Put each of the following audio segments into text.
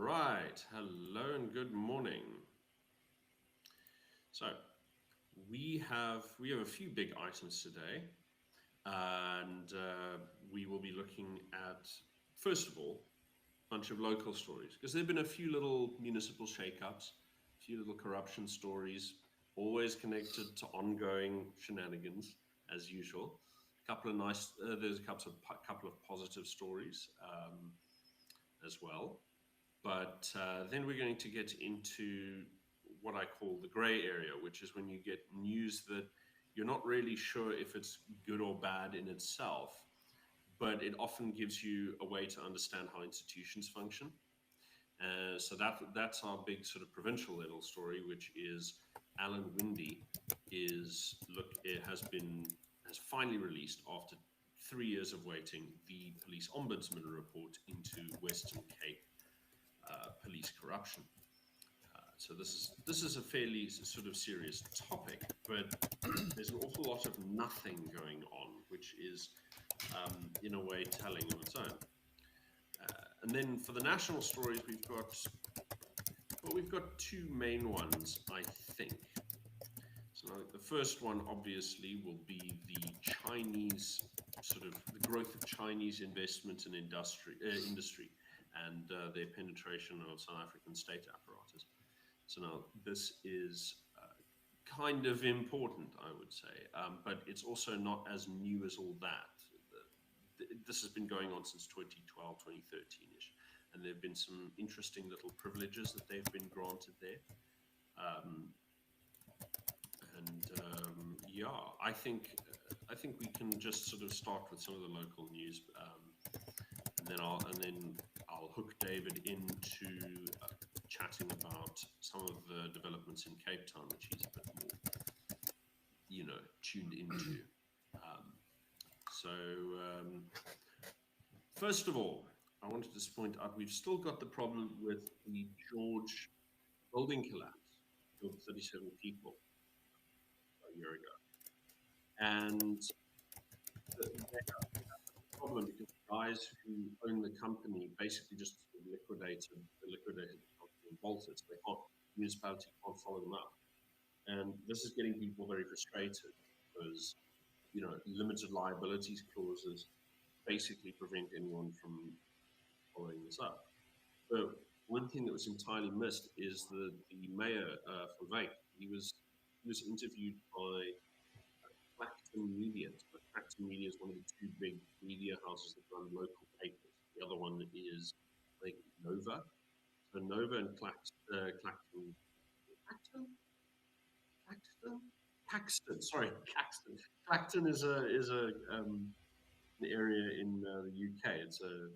right. Hello and good morning. So we have a few big items today, and we will be looking at first of all a bunch of local stories because there've been a few little municipal shakeups, a few little corruption stories, always connected to ongoing shenanigans as usual. A couple of nice. There's a couple of positive stories as well. But then we're going to get into what I call the gray area, which is when you get news that you're not really sure if it's good or bad in itself, but it often gives you a way to understand how institutions function. So that's our big sort of provincial level story, which is Alan Windy has finally released after 3 years of waiting the police ombudsman report into Western Cape police corruption. So this is a fairly sort of serious topic, but there's an awful lot of nothing going on, which is in a way telling on its own. And then for the national stories, we've got two main ones, I think. So the first one obviously will be the Chinese the growth of Chinese investment in industry and their penetration of South African state apparatus. So now this is kind of important, I would say, but it's also not as new as all that. This has been going on since 2012, 2013-ish, and there have been some interesting little privileges that they've been granted there. Um, yeah, I think we can just sort of start with some of the local news, and then I'll hook David into chatting about some of the developments in Cape Town, which he's a bit more, tuned into. Um, so, first of all, I wanted to point out we've still got the problem with the George building collapse, killed 37 people a year ago, and they have a problem because the guys who own the company basically just liquidated the company and bolted, so they can't, the municipality can't follow them up. And this is getting people very frustrated because, limited liabilities clauses basically prevent anyone from following this up. But one thing that was entirely missed is the mayor for Wake. He was interviewed by Clacton Media. So Clacton Media is one of the two big media houses that run local papers. The other one is, I think, Nova. So Nova and Clacton, Clacton, Caxton. Sorry, Caxton. Clacton is an area in the UK. It's a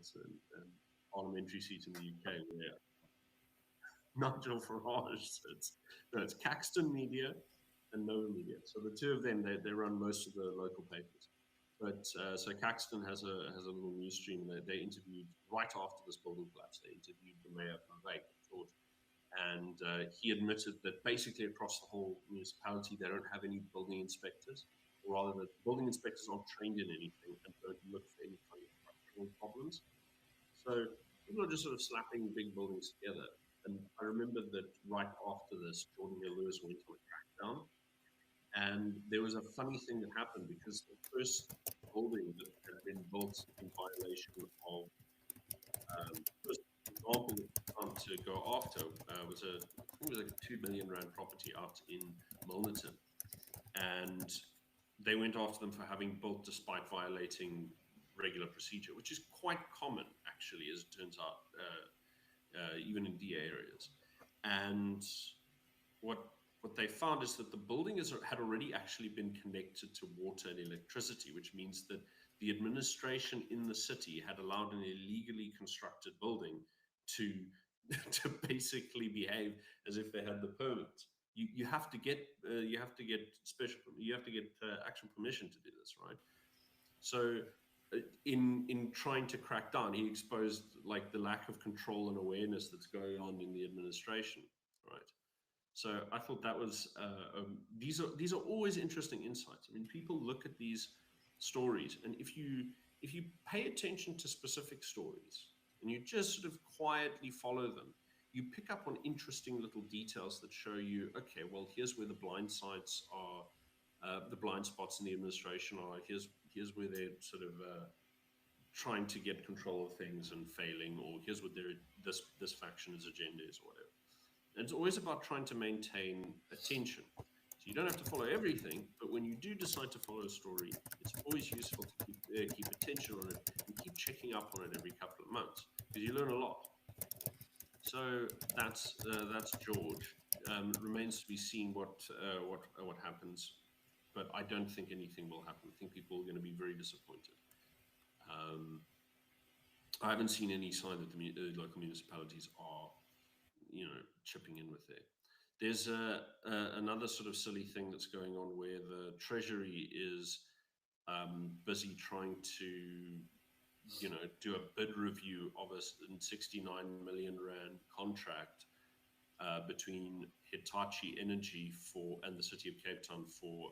parliamentary seat in the UK where Nigel Farage sits. No, it's Caxton Media and Nova Media. So the two of them, they run most of the local papers. But so Caxton has a little news stream that they interviewed right after this building collapse. They interviewed the mayor from Wake, George, and he admitted that basically across the whole municipality they don't have any building inspectors, or rather that building inspectors aren't trained in anything and don't look for any kind of structural problems. So people are just sort of slapping big buildings together. And I remember that right after this, Jordan Hill Lewis went on a crackdown, and there was a funny thing that happened because the first building that had been built in violation of first example that we found to go after was I think it was like a R2 million property out in Milnerton, and they went after them for having built despite violating regular procedure, which is quite common actually, as it turns out, even in DA areas. And what what they found is that the building had already actually been connected to water and electricity, which means that the administration in the city had allowed an illegally constructed building to to basically behave as if they had the permit. You have to get actual permission to do this, right? So in trying to crack down, he exposed like the lack of control and awareness that's going on in the administration, right? So I thought that was these are always interesting insights. I mean, people look at these stories, and if you pay attention to specific stories and you just sort of quietly follow them, you pick up on interesting little details that show you, okay, well, here's where the blind sides are, the blind spots in the administration are. Here's where they're sort of trying to get control of things and failing, or here's what this faction's agenda is, or whatever. And it's always about trying to maintain attention. So you don't have to follow everything, but when you do decide to follow a story, it's always useful to keep attention on it and keep checking up on it every couple of months because you learn a lot. So that's George. Remains to be seen what happens, but I don't think anything will happen. I think people are going to be very disappointed. I haven't seen any sign that the local municipalities are, chipping in with there. There's another sort of silly thing that's going on where the Treasury is busy trying to, do a bid review of a 69 million rand contract between Hitachi Energy and the City of Cape Town for,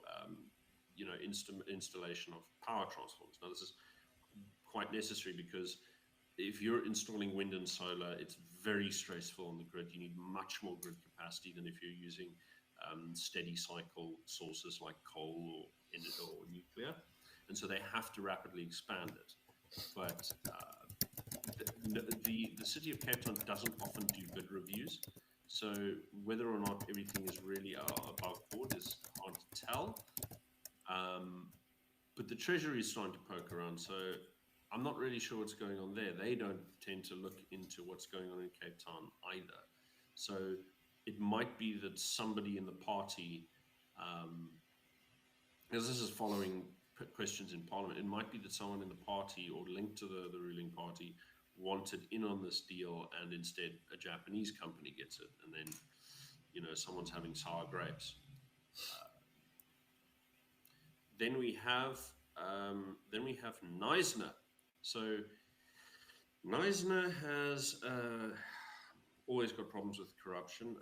installation of power transformers. Now, this is quite necessary because if you're installing wind and solar, it's very stressful on the grid. You need much more grid capacity than if you're using steady cycle sources like coal or nuclear. And so they have to rapidly expand it. But the City of Cape Town doesn't often do bid reviews. So whether or not everything is really above board is hard to tell. But the Treasury is starting to poke around. So I'm not really sure what's going on there. They don't tend to look into what's going on in Cape Town either. So it might be that somebody in the party, because this is following questions in Parliament, it might be that someone in the party or linked to the ruling party wanted in on this deal, and instead a Japanese company gets it, and then someone's having sour grapes. Then we have Neisner. So Neisner has always got problems with corruption.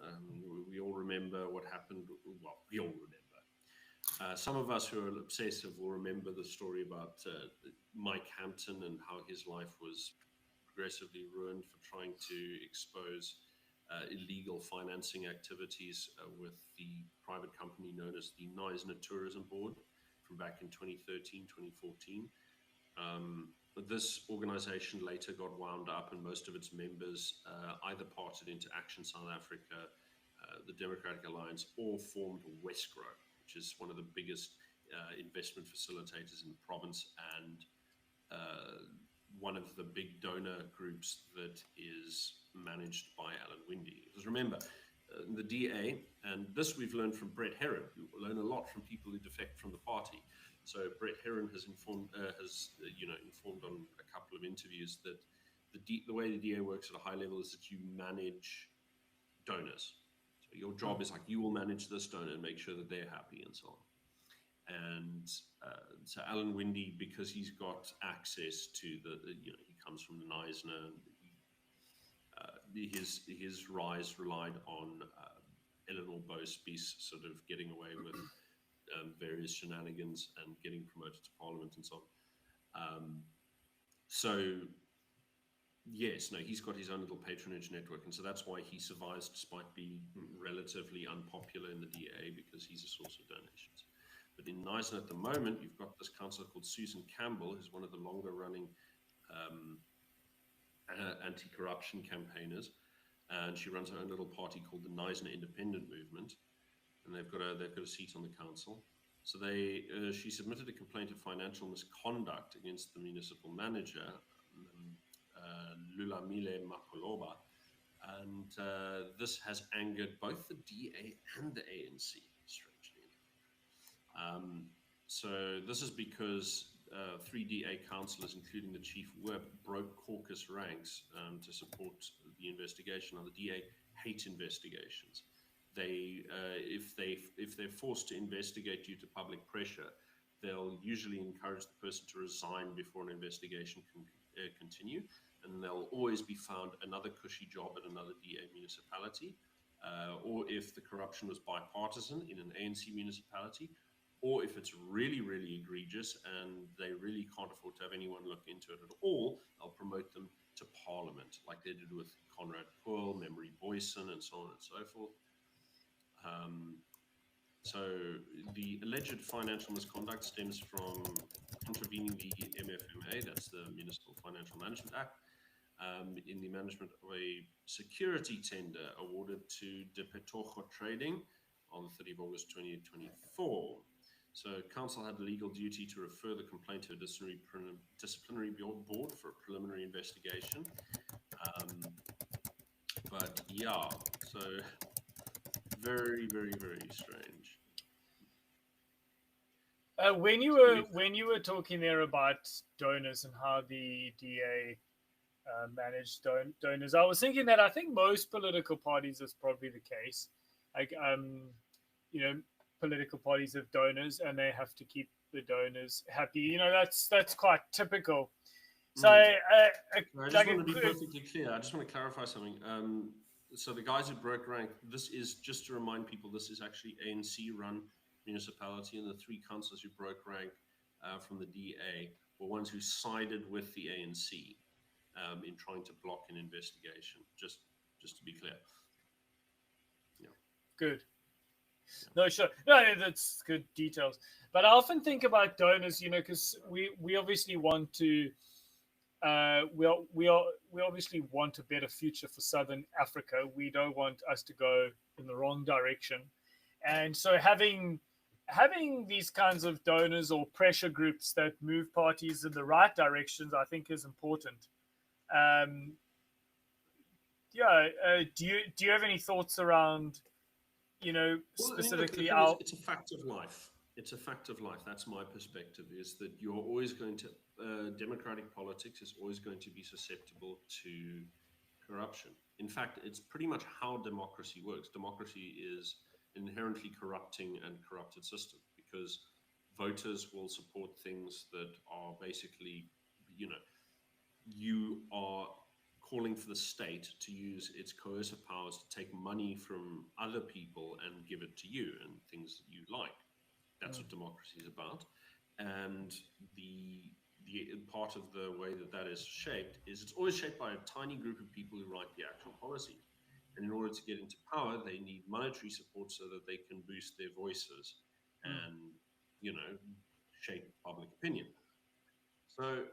We all remember what happened. Well, we all remember. Some of us who are obsessive will remember the story about Mike Hampton and how his life was progressively ruined for trying to expose illegal financing activities with the private company known as the Neisner Tourism Board from back in 2013, 2014. This organization later got wound up, and most of its members either parted into Action South Africa, the Democratic Alliance, or formed Wesgro, which is one of the biggest investment facilitators in the province and one of the big donor groups that is managed by Alan Winde. Because remember, the DA, and this we've learned from Brett Herron, who learn a lot from people who defect from the party. So Brett Herron has informed on a couple of interviews that the way the DA works at a high level is that you manage donors. So your job is like, you will manage this donor and make sure that they're happy and so on. And so Alan Winde, because he's got access to he comes from the Neisner, his rise relied on Eleanor Bowspies sort of getting away with various shenanigans and getting promoted to Parliament and so on. So yes, no, he's got his own little patronage network, and so that's why he survives despite being relatively unpopular in the DA, because he's a source of donations. But in Neisner at the moment, you've got this councillor called Susan Campbell, who's one of the longer-running anti-corruption campaigners, and she runs her own little party called the Neisner Independent Movement, and they've got a seat on the council. So she submitted a complaint of financial misconduct against the municipal manager, Lulamile Mapoloba, and this has angered both the DA and the ANC, strangely enough. So this is because 3 DA councillors, including the chief whip, broke caucus ranks to support the investigation. Now, the DA hate investigations. If they're forced to investigate due to public pressure, they'll usually encourage the person to resign before an investigation can continue, and they'll always be found another cushy job at another DA municipality, or if the corruption was bipartisan in an ANC municipality, or if it's really, really egregious and they really can't afford to have anyone look into it at all, they'll promote them to Parliament, like they did with Conrad Poole, Memory Boyson, and so on and so forth. So the alleged financial misconduct stems from contravening the MFMA, that's the Municipal Financial Management Act, in the management of a security tender awarded to De Petojo Trading on the 30th of August 2024. So council had a legal duty to refer the complaint to a disciplinary board for a preliminary investigation. But yeah, so very, very, very strange. When you were talking there about donors and how the DA managed donors, I was thinking that I think most political parties is probably the case. Like, you know, political parties have donors and they have to keep the donors happy. You know, that's quite typical. So, I just want to be perfectly clear. I just want to clarify something. So the guys who broke rank, this is just to remind people, this is actually ANC-run municipality, and the three councillors who broke rank from the DA were ones who sided with the ANC in trying to block an investigation. Just to be clear. Yeah. Good. No, sure. No, that's good details. But I often think about donors, you know, because we obviously want to. We obviously want a better future for Southern Africa. We don't want us to go in the wrong direction, and so having these kinds of donors or pressure groups that move parties in the right directions, I think, is important. Do you have any thoughts around, you know, specifically it's a fact of life. It's a fact of life. That's my perspective, is that you're always going to, democratic politics is always going to be susceptible to corruption. In fact, it's pretty much how democracy works. Democracy is an inherently corrupting and corrupted system, because voters will support things that are basically, you know, you are calling for the state to use its coercive powers to take money from other people and give it to you and things that you like. That's what democracy is about. And the part of the way that is shaped is it's always shaped by a tiny group of people who write the actual policies. And in order to get into power, they need monetary support so that they can boost their voices and, you know, shape public opinion. So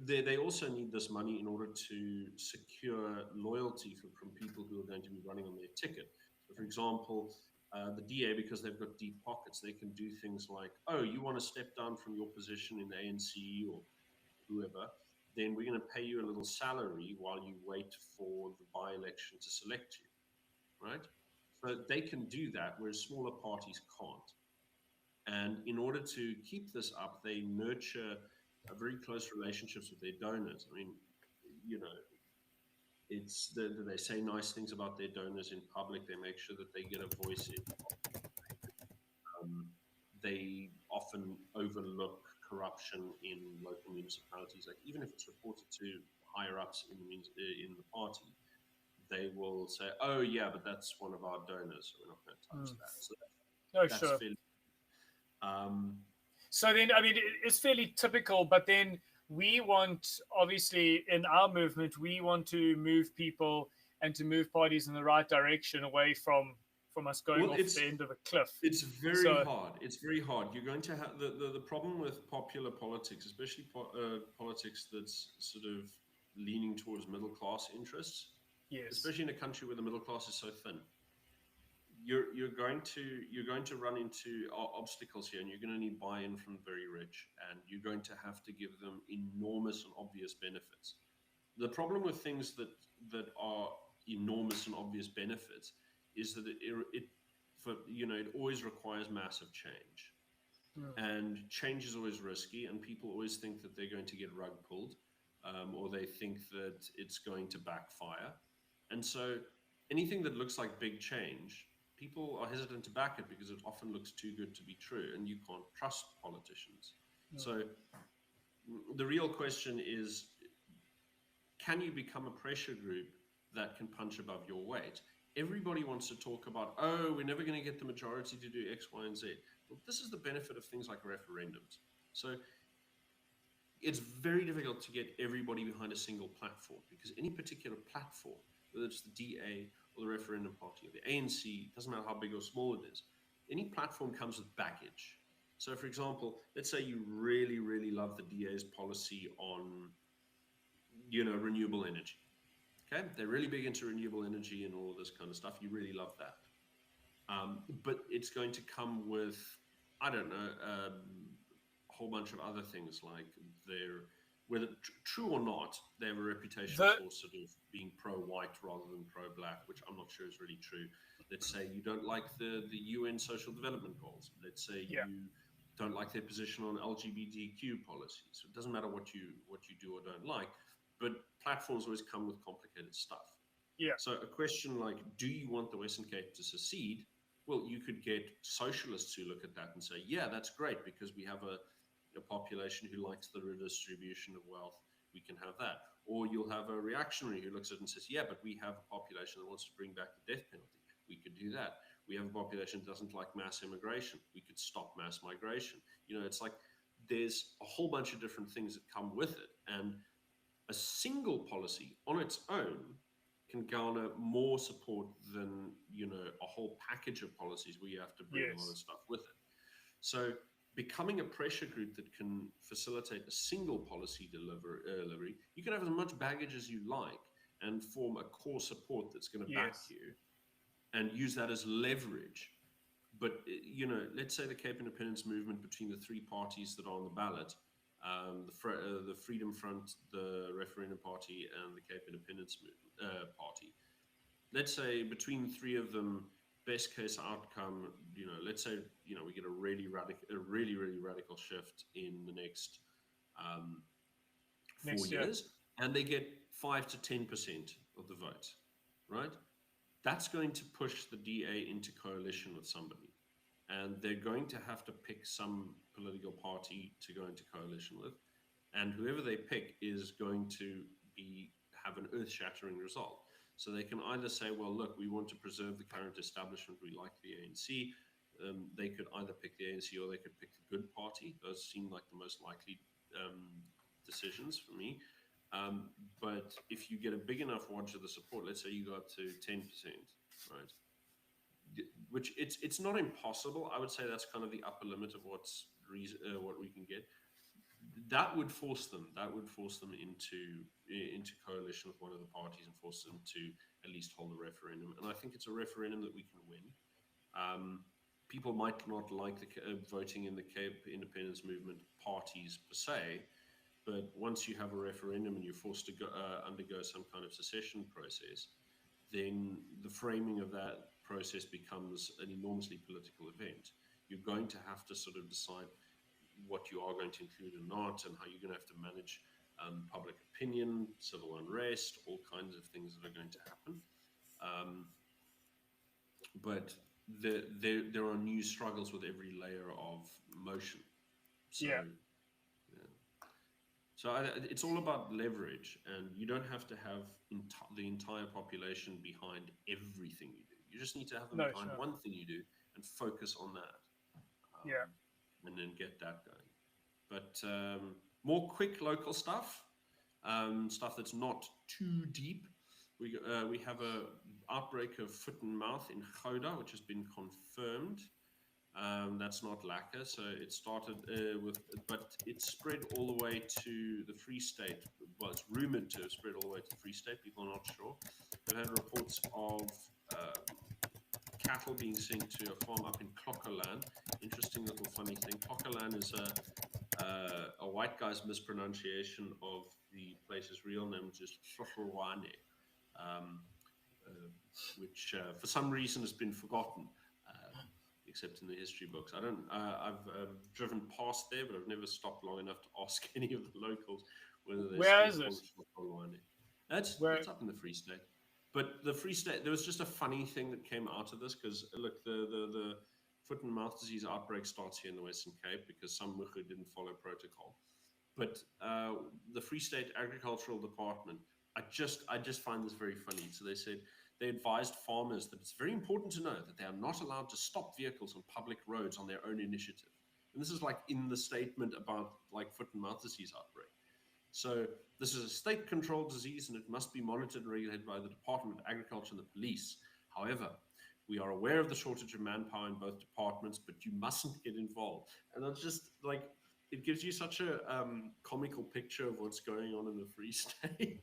they also need this money in order to secure loyalty from people who are going to be running on their ticket. So, for example, the DA, because they've got deep pockets, they can do things like, oh, you want to step down from your position in the ANC or whoever, then we're going to pay you a little salary while you wait for the by-election to select you, right? So they can do that, whereas smaller parties can't. And in order to keep this up, they nurture very close relationships with their donors. I mean, you know, they say nice things about their donors in public. They make sure that they get a voice in. They often overlook corruption in local municipalities. Like, even if it's reported to higher ups in the party, they will say, "Oh yeah, but that's one of our donors, so we're not going to touch that." So that's sure. fairly. So then, I mean, it's fairly typical, but then we want, obviously, in our movement, we want to move people and to move parties in the right direction, away from us going off the end of a cliff. It's very hard. It's very hard. You're going to have the problem with popular politics, especially politics that's sort of leaning towards middle class interests. Yes. Especially in a country where the middle class is so thin. You're going to run into obstacles here, and you're going to need buy-in from the very rich, and you're going to have to give them enormous and obvious benefits. The problem with things that are enormous and obvious benefits is that it always requires massive change, and change is always risky, and people always think that they're going to get rug pulled, or they think that it's going to backfire, and so anything that looks like big change, people are hesitant to back it because it often looks too good to be true, and you can't trust politicians. So the real question is, can you become a pressure group that can punch above your weight? Everybody wants to talk about, oh, we're never going to get the majority to do X, Y, and Z. Well, this is the benefit of things like referendums. So it's very difficult to get everybody behind a single platform, because any particular platform, whether it's the DA or the referendum party or the ANC, doesn't matter how big or small it is, any platform comes with baggage. So, for example, let's say you really, really love the DA's policy on, renewable energy. Okay, they're really big into renewable energy and all of this kind of stuff. You really love that. But it's going to come with, I don't know, a whole bunch of other things, like whether true or not, they have a reputation The for sort of being pro-white rather than pro-black, which I'm not sure is really true. Let's say you don't like the UN Social Development Goals. Let's say yeah, you don't like their position on LGBTQ policies. So it doesn't matter what you do or don't like, but platforms always come with complicated stuff. yeah, So a question like, do you want the Western Cape to secede? Well, you could get socialists who look at that and say, yeah, that's great, because we have a population who likes the redistribution of wealth. We can have that. Or you'll have a reactionary who looks at it and says, yeah, but we have a population that wants to bring back the death penalty. We could do that. We have a population that doesn't like mass immigration. We could stop mass migration. It's like there's a whole bunch of different things that come with it. And a single policy on its own can garner more support than a whole package of policies where you have to bring a lot of yes, stuff with it. So becoming a pressure group that can facilitate a single policy delivery, you can have as much baggage as you like and form a core support that's going to back yes, you and use that as leverage. But let's say the Cape Independence movement, between the three parties that are on the ballot, the Freedom Front, the Referendum Party, and the Cape Independence Party. Let's say between the three of them, best case outcome, let's say we get a really radical shift in the next 4 next year, years, and they get 5 to 10% of the vote, right? That's going to push the DA into coalition with somebody, and they're going to have to pick some political party to go into coalition with, and whoever they pick is going to have an earth-shattering result. So they can either say, well, look, we want to preserve the current establishment, we like the ANC. They could either pick the ANC or they could pick the Good Party. Those seem like the most likely decisions for me. But if you get a big enough watch of the support, let's say you go up to 10%, right? Which it's not impossible. I would say that's kind of the upper limit of what we can get. That would force them into coalition with one of the parties and force them to at least hold a referendum. And I think it's a referendum that we can win. People might not like the voting in the Cape Independence Movement parties per se, but once you have a referendum and you're forced to undergo some kind of secession process, then the framing of that process becomes an enormously political event. You're going to have to sort of decide what you are going to include or not, and how you're going to have to manage public opinion, civil unrest, all kinds of things that are going to happen. But there are new struggles with every layer of motion. So, yeah, So it's all about leverage, and you don't have to have the entire population behind everything you do. You just need to have them no, behind sure, one thing you do and focus on that, yeah, and then get that going. But more quick local stuff, stuff that's not too deep. We have a outbreak of foot and mouth in Gouda, which has been confirmed. That's not lacquer, so it started but it spread all the way to the Free State. Well, it's rumored to have spread all the way to the Free State. People are not sure. They've had reports of cattle being sent to a farm up in Clockerland. Interesting little funny thing. Clockerland is a white guy's mispronunciation of the place's real name, which is Clockerwane, which for some reason has been forgotten. Except in the history books. I've driven past there, but I've never stopped long enough to ask any of the locals whether they where is still it? call it. It's Where? up in the Free State. But the Free State, there was just a funny thing that came out of this, because look, the foot and mouth disease outbreak starts here in the Western Cape because some muhu didn't follow protocol. But the Free State Agricultural Department, I just find this very funny. So they said, they advised farmers that it's very important to know that they are not allowed to stop vehicles on public roads on their own initiative. And this is like in the statement about like foot and mouth disease outbreak. So this is a state-controlled disease and it must be monitored and regulated by the Department of Agriculture and the police. However, we are aware of the shortage of manpower in both departments, but you mustn't get involved. And that's just like, it gives you such a comical picture of what's going on in the Free State.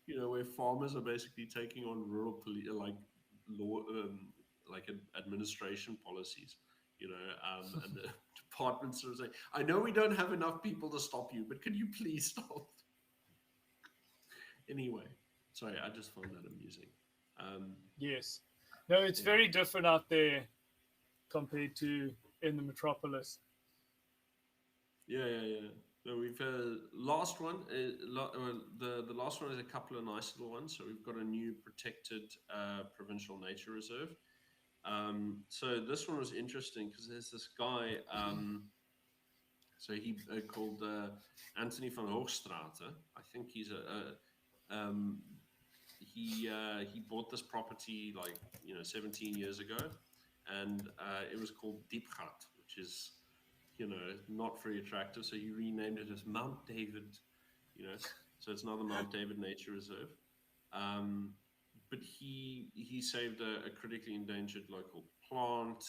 Where farmers are basically taking on rural like law, like administration policies. And the departments are saying, "I know we don't have enough people to stop you, but can you please stop?" Anyway, sorry, I just found that amusing. Yes. No, it's Yeah. very different out there compared to in the metropolis. Yeah. So we've last one. The last one is a couple of nice little ones. So we've got a new protected provincial nature reserve. So this one was interesting because there's this guy. So he called Anthony van Hoogstraten. I think he's he bought this property like 17 years ago, and it was called Diepgat, which is not very attractive. So he renamed it as Mount David. So it's now the Mount David Nature Reserve. But he saved a critically endangered local plant,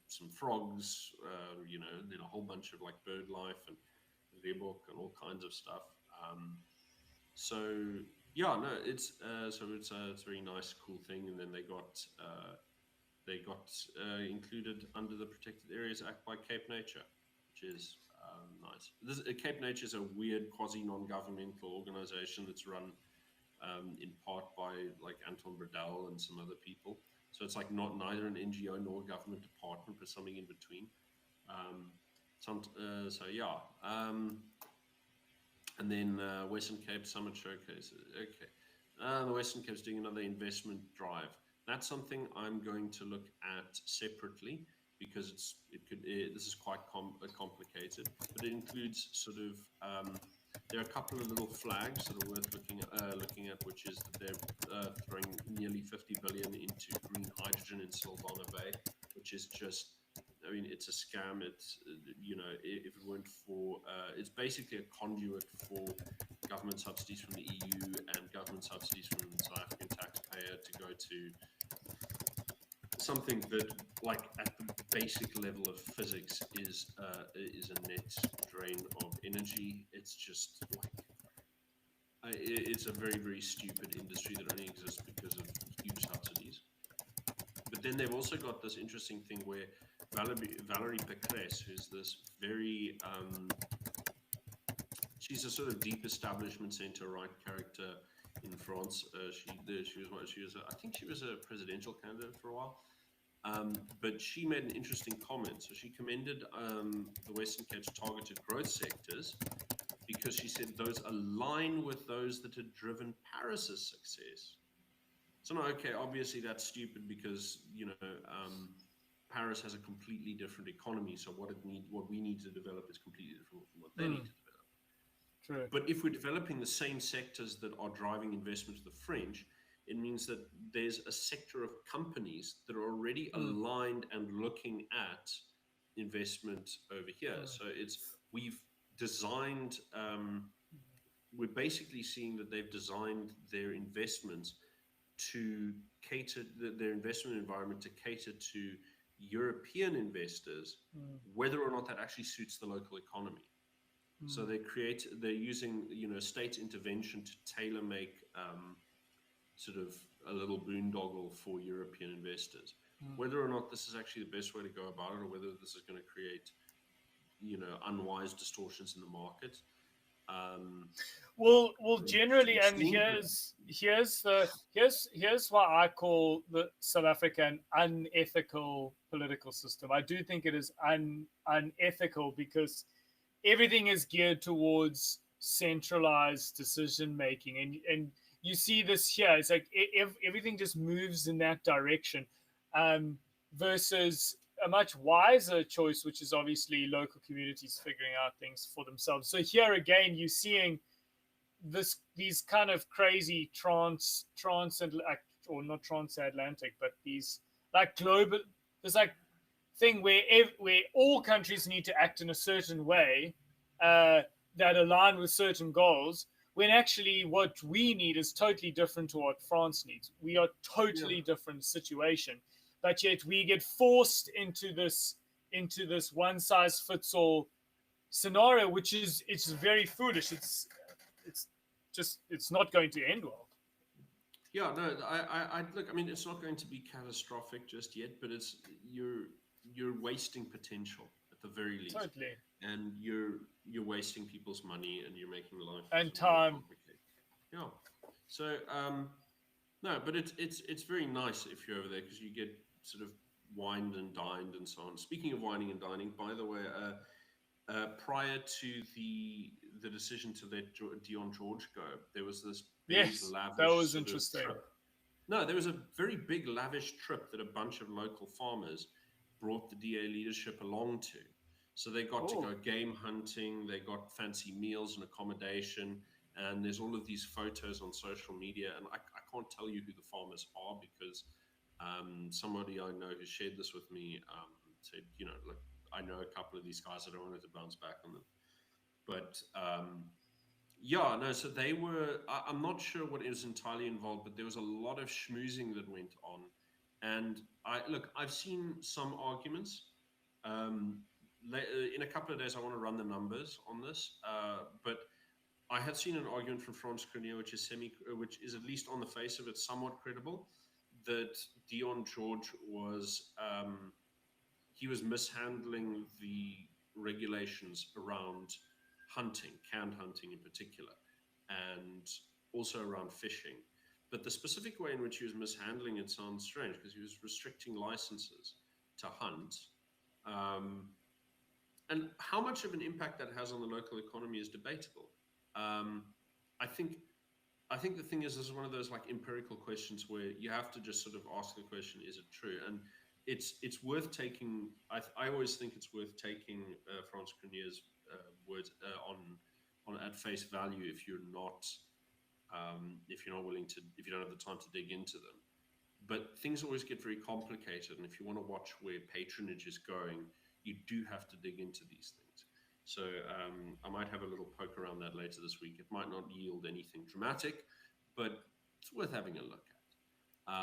some frogs, then a whole bunch of like bird life and rehbock and all kinds of stuff. So yeah, no, it's a very nice, cool thing. And then they got included under the Protected Areas Act by Cape Nature, which is nice. Cape Nature is a weird quasi-non-governmental organization that's run in part by like Anton Bradell and some other people. So it's like neither an NGO nor a government department, but something in between. And then Western Cape Summit Showcase. Okay. The Western Cape's doing another investment drive. That's something I'm going to look at separately because this is quite complicated, but it includes sort of there are a couple of little flags that are worth looking at, which is that they're throwing nearly 50 billion into green hydrogen in Saldanha Bay, which is just, I mean, it's a scam. It's if it weren't for it's basically a conduit for government subsidies from the EU and government subsidies from the South African taxpayer to go to something that, like, at the basic level of physics is a net drain of energy. It's just like it's a very, very stupid industry that only exists because of huge subsidies. But then they've also got this interesting thing where Valerie Pécresse, who's this very she's a sort of deep establishment center right character in France. I think she was a presidential candidate for a while. But she made an interesting comment. So she commended the Western Cape's targeted growth sectors because she said those align with those that had driven Paris's success. So no, okay, obviously that's stupid because Paris has a completely different economy. So what we need to develop is completely different from what they need to develop. True. But if we're developing the same sectors that are driving investment to the French, it means that there's a sector of companies that are already aligned and looking at investment over here. So we've designed, we're basically seeing that they've designed their investments to cater, their investment environment to cater to European investors, whether or not that actually suits the local economy. So they're using, state intervention to tailor make sort of a little boondoggle for European investors. Whether or not this is actually the best way to go about it, or whether this is going to create, unwise distortions in the market. Well, generally, and here's why I call the South African unethical political system. I do think it is unethical because everything is geared towards centralized decision making, and you see this here. It's like everything just moves in that direction, versus a much wiser choice, which is obviously local communities figuring out things for themselves. So here again, you're seeing these kind of crazy transatlantic, or not transatlantic, but these like global, this like thing where all countries need to act in a certain way. that align with certain goals, when actually what we need is totally different to what France needs. We are Yeah. totally different situation, but yet we get forced into this one size fits all scenario, which is it's very foolish. It's just it's not going to end well. Yeah, no, I look. I mean, it's not going to be catastrophic just yet, but you're wasting potential at the very least, Totally. and you're wasting people's money, and you're making life And sort of more time. complicated. Yeah. So no, but it's very nice if you're over there because you get sort of wined and dined and so on. Speaking of wining and dining, by the way, prior to the decision to let Dion George go, there was this big Yes, that lavish was sort of interesting. trip. No, there was a very big lavish trip that a bunch of local farmers brought the DA leadership along to. So they got to Oh, go game hunting, they got fancy meals and accommodation, and there's all of these photos on social media. And I can't tell you who the farmers are because somebody I know who shared this with me said, look, I know a couple of these guys. I don't want to bounce back on them, but yeah, no. So they were. I'm not sure what is entirely involved, but there was a lot of schmoozing that went on, and I've seen some arguments. Um, in a couple of days, I want to run the numbers on this, but I had seen an argument from France Crenier, which is at least on the face of it somewhat credible, that Dion George was he was mishandling the regulations around hunting, canned hunting in particular, and also around fishing. But the specific way in which he was mishandling it sounds strange because he was restricting licenses to hunt. Um, and how much of an impact that has on the local economy is debatable. Um, I think I think the thing is, this is one of those like empirical questions where you have to just sort of ask the question: is it true? And it's worth taking. I always think it's worth taking Franz Crenier's words on at face value if you're not willing to, if you don't have the time to dig into them. But things always get very complicated, and if you want to watch where patronage is going, you do have to dig into these things. So I might have a little poke around that later this week. It might not yield anything dramatic, but it's worth having a look at.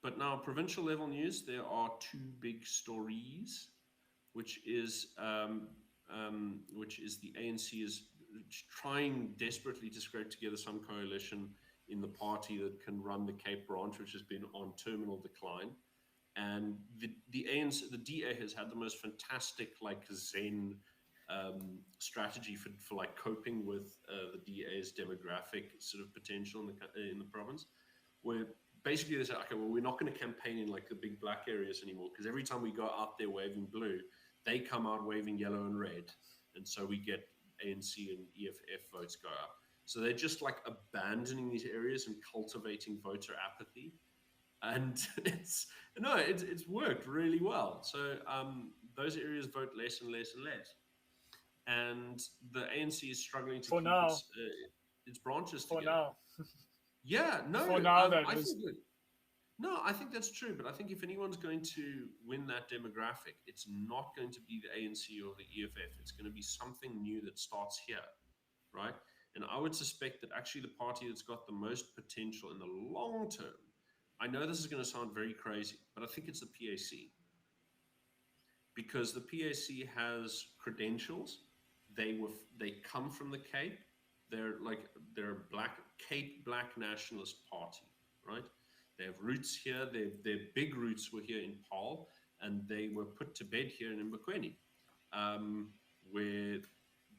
But now, provincial level news, there are two big stories, which is the ANC is trying desperately to scrape together some coalition in the party that can run the Cape branch, which has been on terminal decline. And the ANC, the DA has had the most fantastic like Zen strategy for like coping with the DA's demographic sort of potential in the province, where basically they said, okay, well, we're not going to campaign in like the big black areas anymore because every time we go out there waving blue, they come out waving yellow and red, and so we get ANC and EFF votes go up. So they're just like abandoning these areas and cultivating voter apathy, and it's worked really well. So those areas vote less and less and less, and the ANC is struggling to for keep now, its branches for together. now, Yeah, for no, now that I is think that no, I think that's true. But I think if anyone's going to win that demographic, it's not going to be the ANC or the EFF. It's going to be something new that starts here, right? And I would suspect that actually the party that's got the most potential in the long term, I know this is going to sound very crazy, but I think it's the PAC because the PAC has credentials. They come from the Cape. They're a Black nationalist party, right? They have roots here. Their big roots were here in Paarl, and they were put to bed here in Mbekweni, where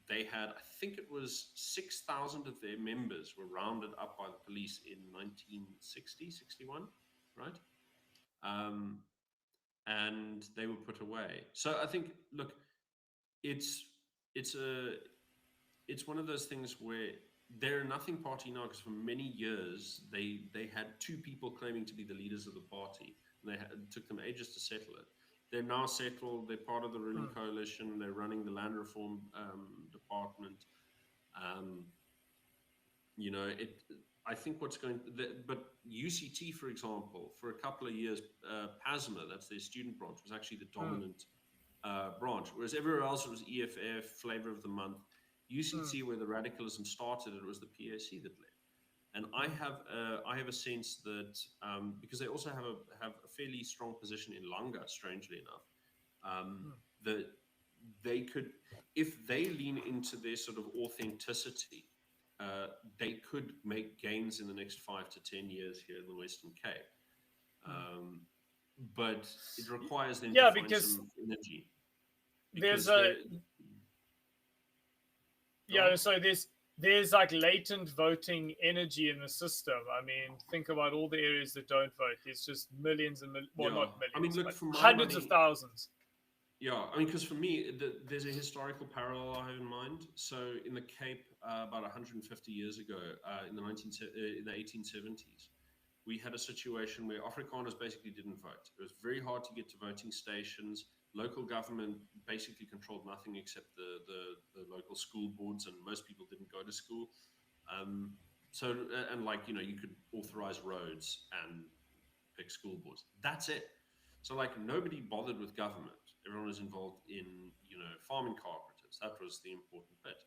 they had, I think it was 6,000 of their members were rounded up by the police in 1960, 61, right? Um, and they were put away. So I think, look, it's it's a it's one of those things where they're a nothing party now because for many years they had two people claiming to be the leaders of the party, and it took them ages to settle it. They're now settled. They're part of the ruling coalition. They're running the land reform department. Um, it. I think what's but UCT, for example, for a couple of years, PASMA, that's their student branch, was actually the dominant branch, whereas everywhere else it was EFF, flavor of the month. UCT, where the radicalism started, it was the PAC that led. And I have a sense that because they also have a fairly strong position in Langa, strangely enough, that they could, if they lean into their sort of authenticity, they could make gains in the next 5 to 10 years here in the Western Cape. But it requires them to find some energy. Because so there's like latent voting energy in the system. I mean, think about all the areas that don't vote. There's just millions and not millions. I mean, look, for hundreds of thousands. Yeah, I mean, because for me, there's a historical parallel I have in mind. So in the Cape, about 150 years ago, in the 1870s, we had a situation where Afrikaners basically didn't vote. It was very hard to get to voting stations. Local government basically controlled nothing except the local school boards, and most people didn't go to school. You could authorize roads and pick school boards. That's it. So nobody bothered with government. Everyone was involved in, farming cooperatives. That was the important bit.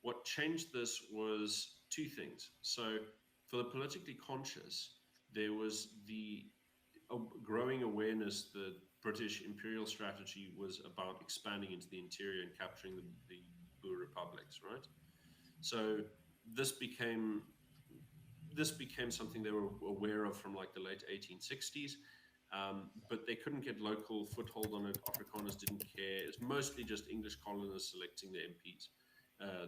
What changed this was two things. So for the politically conscious, there was the growing awareness that British imperial strategy was about expanding into the interior and capturing the Boer republics, right? So this became something they were aware of from the late 1860s. But they couldn't get local foothold on it. Afrikaners didn't care. It's mostly just English colonists selecting the MPs,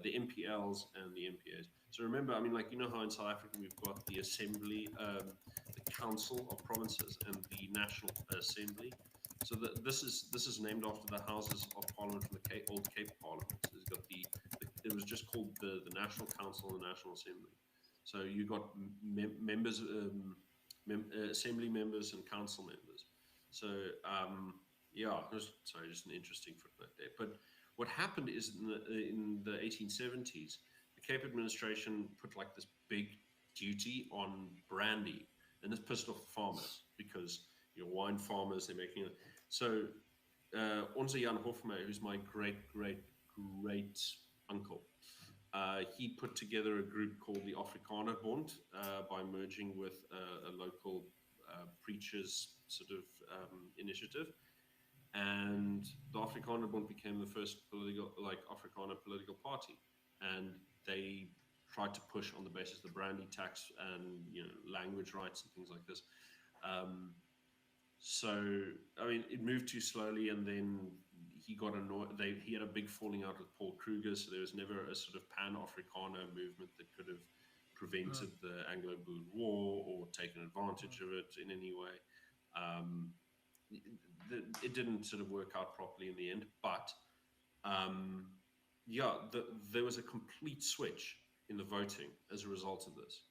the MPLs and the MPAs. So remember, I mean, how in South Africa we've got the Assembly, the Council of Provinces, and the National Assembly. So this is named after the Houses of Parliament from the old Cape Parliament. So it's got it was just called the National Council and the National Assembly. So you got members. Assembly members and council members. So just an interesting footnote there. But what happened is in the 1870s, the Cape administration put this big duty on brandy, and this pissed off the farmers because wine farmers, they're making it. So Onze Jan Hofmeyr, who's my great uncle, he put together a group called the Afrikaner Bond by merging with a local preachers sort of initiative, and the Afrikaner Bond became the first Afrikaner political party, and they tried to push on the basis of the brandy tax and language rights and things like this. So I mean, it moved too slowly, and then he got annoyed. He had a big falling out with Paul Kruger, so there was never a sort of pan-Afrikaner movement that could have prevented the Anglo-Boer War or taken advantage of it in any way. It didn't sort of work out properly in the end, but there was a complete switch in the voting as a result of this.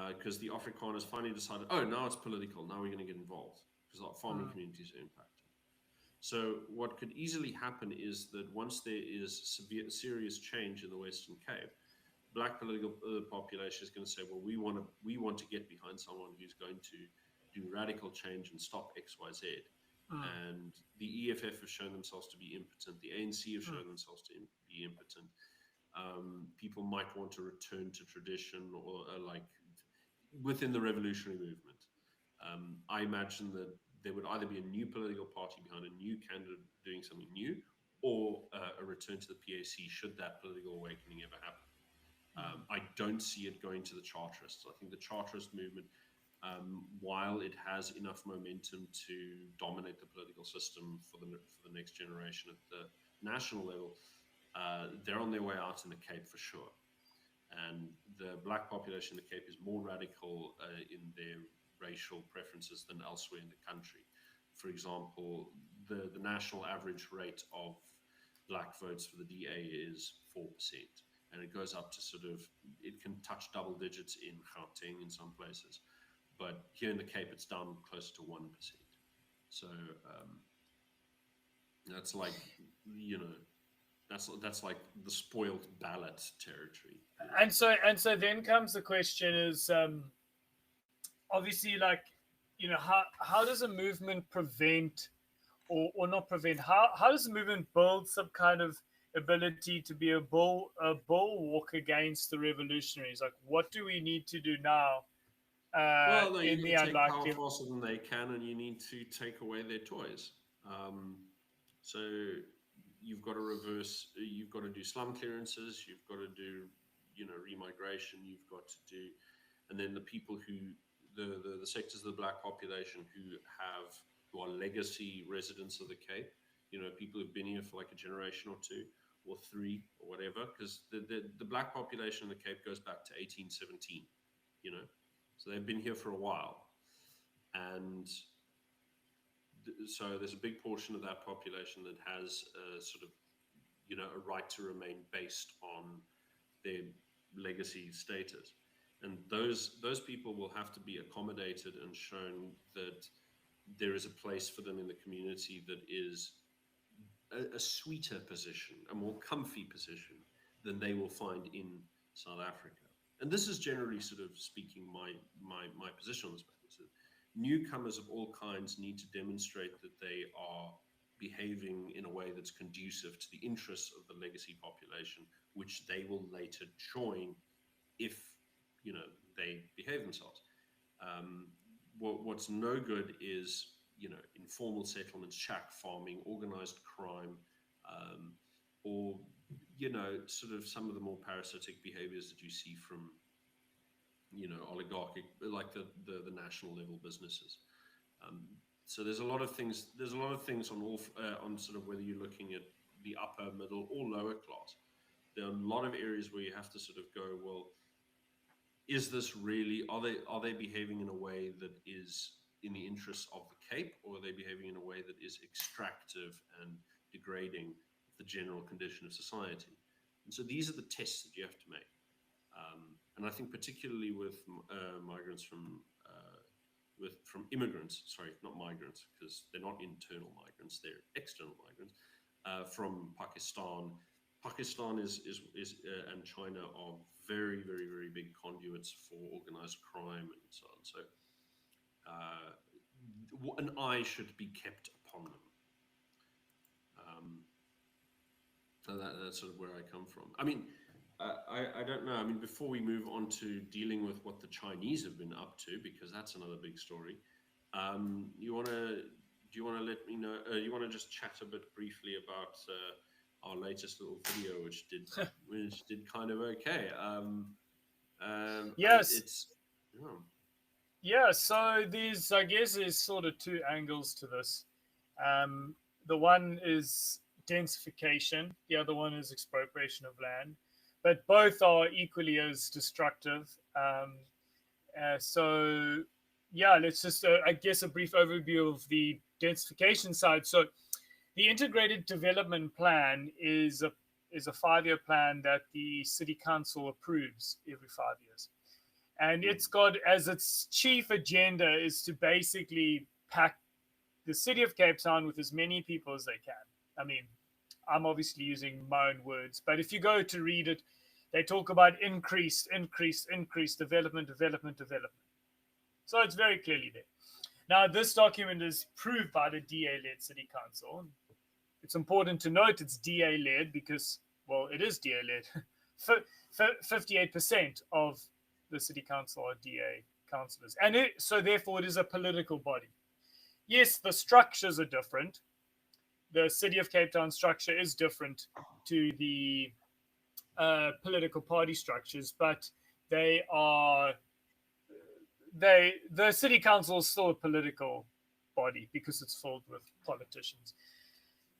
Because the Afrikaners finally decided, now it's political, now we're going to get involved, because our farming communities are impacted. So what could easily happen is that once there is serious change in the Western Cape, black political population is going to say, well, we want to get behind someone who's going to do radical change and stop X, Y, Z. And the EFF have shown themselves to be impotent. The ANC have shown themselves to be impotent. People might want to return to tradition or within the revolutionary movement. I imagine that there would either be a new political party behind a new candidate doing something new, or a return to the PAC should that political awakening ever happen. I don't see it going to the Charterists. I think the Charterist movement, while it has enough momentum to dominate the political system for the next generation at the national level, they're on their way out in the Cape for sure. And the black population in the Cape is more radical in their racial preferences than elsewhere in the country. For example, the national average rate of black votes for the DA is 4%, and it goes up to it can touch double digits in Gauteng in some places, but here in the Cape it's down close to 1%. So that's that's like the spoiled ballot territory. And so then comes the question is, obviously, how does a movement prevent or not prevent, how does a movement build some kind of ability to be a bulwark against the revolutionaries. Like, what do we need to do now Well, no, you in need the to take power unlikely? faster than they can, and you need to take away their toys. So you've got to reverse. You've got to do slum clearances. You've got to do, remigration. You've got to do, and then the people who the sectors of the black population who are legacy residents of the Cape. People who've been here for like a generation or two or three or whatever, because the black population in the Cape goes back to 1817. You know, so they've been here for a while, and so there's a big portion of that population that has a sort of, a right to remain based on their legacy status, and those people will have to be accommodated and shown that there is a place for them in the community that is a sweeter position, a more comfy position than they will find in South Africa. And this is generally, sort of speaking, my position on this matter. So newcomers of all kinds need to demonstrate that they are behaving in a way that's conducive to the interests of the legacy population, which they will later join if they behave themselves. What's no good is informal settlements, shack farming, organized crime, or sort of some of the more parasitic behaviors that you see from oligarchic, like the national level businesses. So there's a lot of things. There's a lot of things on all on sort of whether you're looking at the upper, middle, or lower class. There are a lot of areas where you have to sort of go, well, is this really, are they behaving in a way that is in the interests of the Cape, or are they behaving in a way that is extractive and degrading the general condition of society? And so these are the tests that you have to make. And I think particularly with migrants from immigrants, sorry, not migrants, because they're not internal migrants, they're external migrants, from Pakistan. Pakistan is and China are very, very, very big conduits for organized crime and so on. So an eye should be kept upon them. So that's sort of where I come from. I mean, I don't know. I mean, before we move on to dealing with what the Chinese have been up to, because that's another big story. Do you want to let me know? You want to just chat a bit briefly about our latest little video, which did kind of okay. Yes. It's Yeah, so I guess, there's sort of two angles to this. The one is densification, the other one is expropriation of land, but both are equally as destructive. So, yeah, let's just, I guess, a brief overview of the densification side. So, the integrated development plan is a 5-year plan that the city council approves every 5 years. And it's got as its chief agenda is to basically pack the city of Cape Town with as many people as they can. I mean, I'm obviously using my own words, but if you go to read it, they talk about increased development. So it's very clearly there. Now, this document is approved by the DA-led city council. It's important to note it's DA-led because, well, it is DA-led. 58% of the city council are DA councillors. And so therefore it is a political body. Yes, the structures are different. The City of Cape Town structure is different to the political party structures, but the city council is still a political body because it's filled with politicians.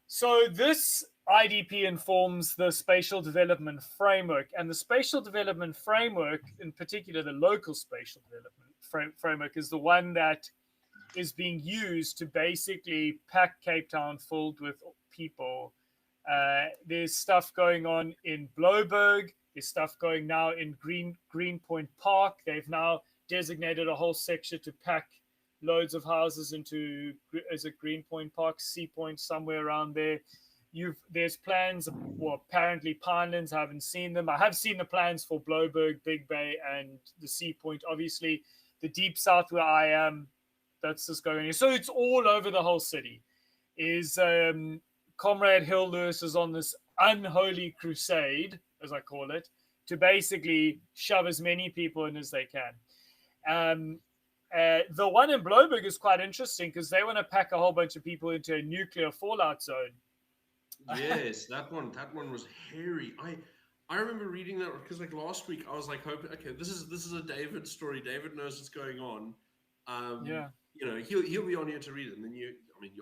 So this IDP informs the spatial development framework, and the spatial development framework, in particular the local spatial development framework, is the one that is being used to basically pack Cape Town filled with people. There's stuff going on in Bloberg. There's stuff going now in Greenpoint Park. They've now designated a whole section to pack loads of houses into, as a Greenpoint Park, Sea Point, somewhere around there. There's plans. Well, apparently Pinelands, I haven't seen them. I have seen the plans for Bloberg, Big Bay, and the Sea Point. Obviously, the Deep South where I am, that's just going. So it's all over the whole city. Comrade Hill Lewis is on this unholy crusade, as I call it, to basically shove as many people in as they can. The one in Bloberg is quite interesting because they want to pack a whole bunch of people into a nuclear fallout zone. Yes, that one was hairy. I remember reading that because like last week I was like hoping, okay, this is a David story. David knows what's going on. Yeah. You know, he'll be on here to read it, and then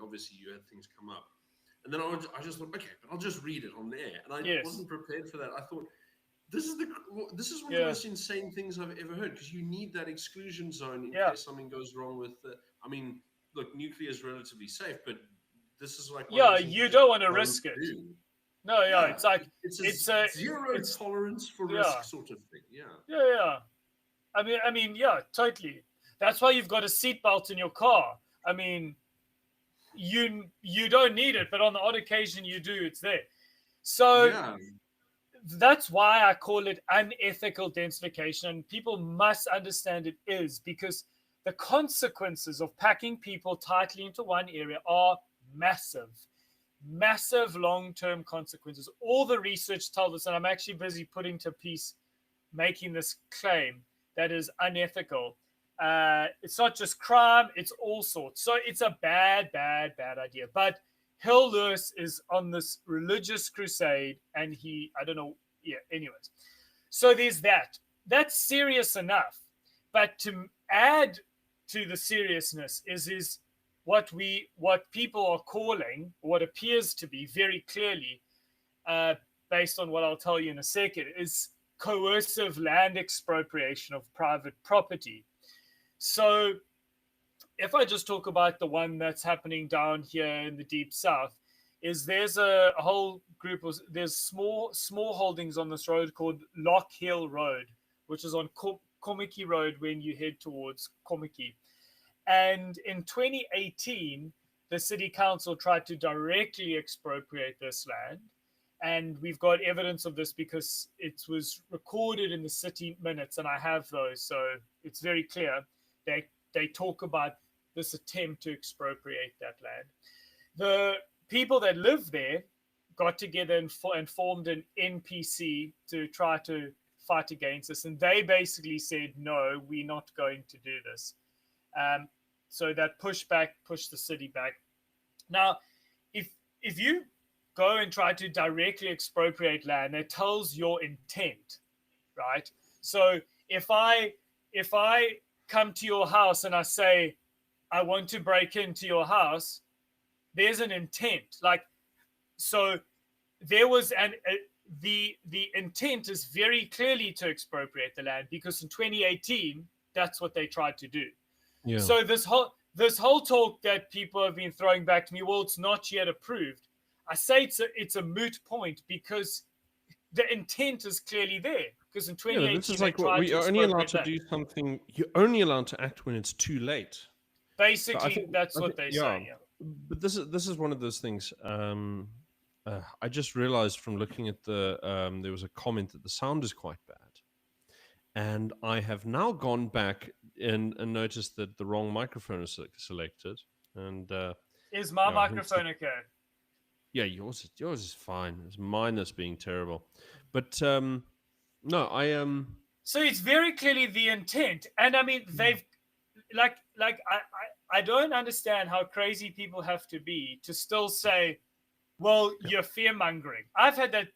obviously you had things come up, and then I just thought, okay, but I'll just read it on there, and I wasn't prepared for that. I thought this is one of the most insane things I've ever heard, because you need that exclusion zone in case something goes wrong with the. I mean, look, nuclear is relatively safe, but this is like you don't want to risk it. No, it's like it's a zero tolerance for risk sort of thing. Yeah. I mean, totally. That's why you've got a seatbelt in your car. I mean, you don't need it, but on the odd occasion you do. It's there. So that's why I call it unethical densification, and people must understand it is, because the consequences of packing people tightly into one area are massive long-term consequences. All the research tells us, and I'm actually busy putting to piece making this claim that is unethical. It's not just crime, it's all sorts. So it's a bad idea. But Hill Lewis is on this religious crusade, and anyways. So there's that. That's serious enough. But to add to the seriousness is what people are calling, what appears to be very clearly, based on what I'll tell you in a second, is coercive land expropriation of private property. So if I just talk about the one that's happening down here in the deep south, there's a whole group of, there's small holdings on this road called Lock Hill Road, which is on Komiki Road when you head towards Komiki. And in 2018, the city council tried to directly expropriate this land. And we've got evidence of this because it was recorded in the city minutes, and I have those. So it's very clear. They talk about this attempt to expropriate that land. The people that live there got together and formed an NPC to try to fight against this. And they basically said, no, we're not going to do this. So that pushed the city back. Now, if you go and try to directly expropriate land, that tells your intent, right? So if I come to your house and I say, I want to break into your house, there's an intent. Like, so there was the intent is very clearly to expropriate the land, because in 2018, that's what they tried to do. Yeah. So this whole talk that people have been throwing back to me, well, it's not yet approved. I say it's a moot point, because the intent is clearly there. Because in 2018, this is like what we are only allowed to do something. You're only allowed to act when it's too late. Basically, that's what they say. Yeah. But this is one of those things. I just realized from looking at there was a comment that the sound is quite bad, and I have now gone back and noticed that the wrong microphone is selected. And is my microphone okay? Yeah, yours is fine. It's mine that's being terrible. But no, So it's very clearly the intent, and I mean they've I don't understand how crazy people have to be to still say, well, you're fear mongering. I've had that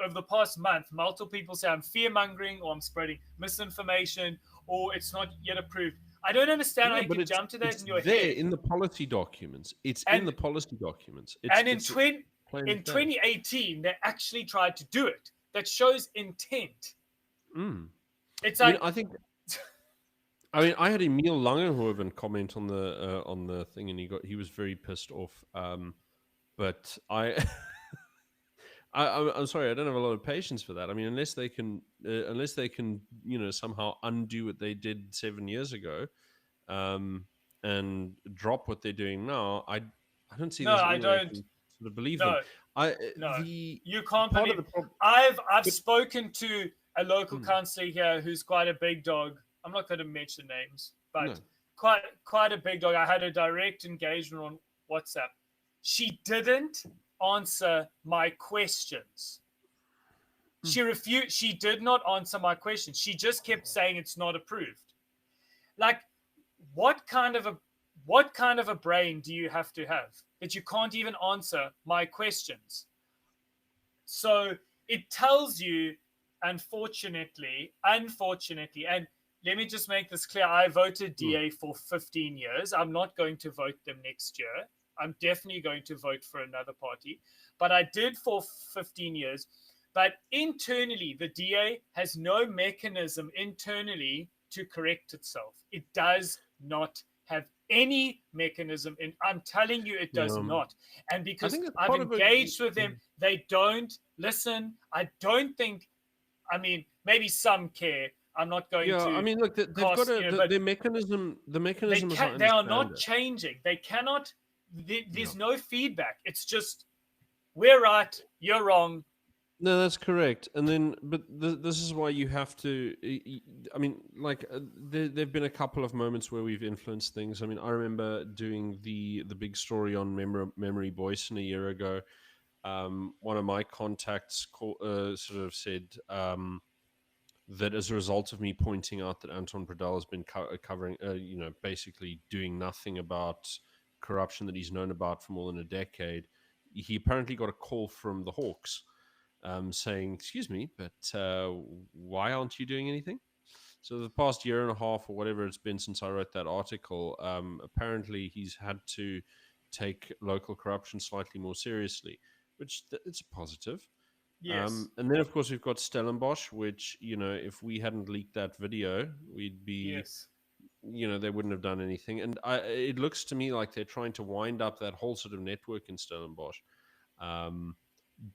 over the past month. Multiple people say I'm fear mongering, or I'm spreading misinformation, or it's not yet approved. I don't understand how you can jump to that in your head. In the policy documents. In the policy documents. In 2018, they actually tried to do it. That shows intent. It's like I had Emil Langenhoven comment on the thing, and he was very pissed off. But I'm sorry, I don't have a lot of patience for that. I mean, unless they can somehow undo what they did 7 years ago, and drop what they're doing now, I don't see. No, I don't sort of believe them. You can't believe. I've spoken to a local councillor here who's quite a big dog. I'm not going to mention names, but quite a big dog. I had a direct engagement on WhatsApp. She didn't answer my questions. She refused. She did not answer my questions. She just kept saying it's not approved. Like, what kind of a brain do you have that you can't even answer my questions? So it tells you, unfortunately, and let me just make this clear. I voted DA for 15 years. I'm not going to vote them next year. I'm definitely going to vote for another party. But I did for 15 years. But internally, the DA has no mechanism internally to correct itself. It does not have any mechanism. And I'm telling you, it does not. And because I've engaged with them, they don't listen. I don't think, I mean, maybe some care. I'm not going to. I mean, look, they've got the mechanism. The mechanism. They are not changing. They cannot. There's no feedback. It's just, we're right, you're wrong. No, that's correct. And then, but this is why you have to. I mean, like, there've been a couple of moments where we've influenced things. I mean, I remember doing the big story on Memory Boyson a year ago. One of my contacts sort of said that as a result of me pointing out that Anton Bradell has been covering, basically doing nothing about corruption that he's known about for more than a decade, he apparently got a call from the Hawks saying, "Excuse me, but why aren't you doing anything?" So the past year and a half or whatever it's been since I wrote that article, apparently he's had to take local corruption slightly more seriously, which it's a positive. Yes. And then, of course, we've got Stellenbosch, which, if we hadn't leaked that video, we'd be, they wouldn't have done anything. And it looks to me like they're trying to wind up that whole sort of network in Stellenbosch.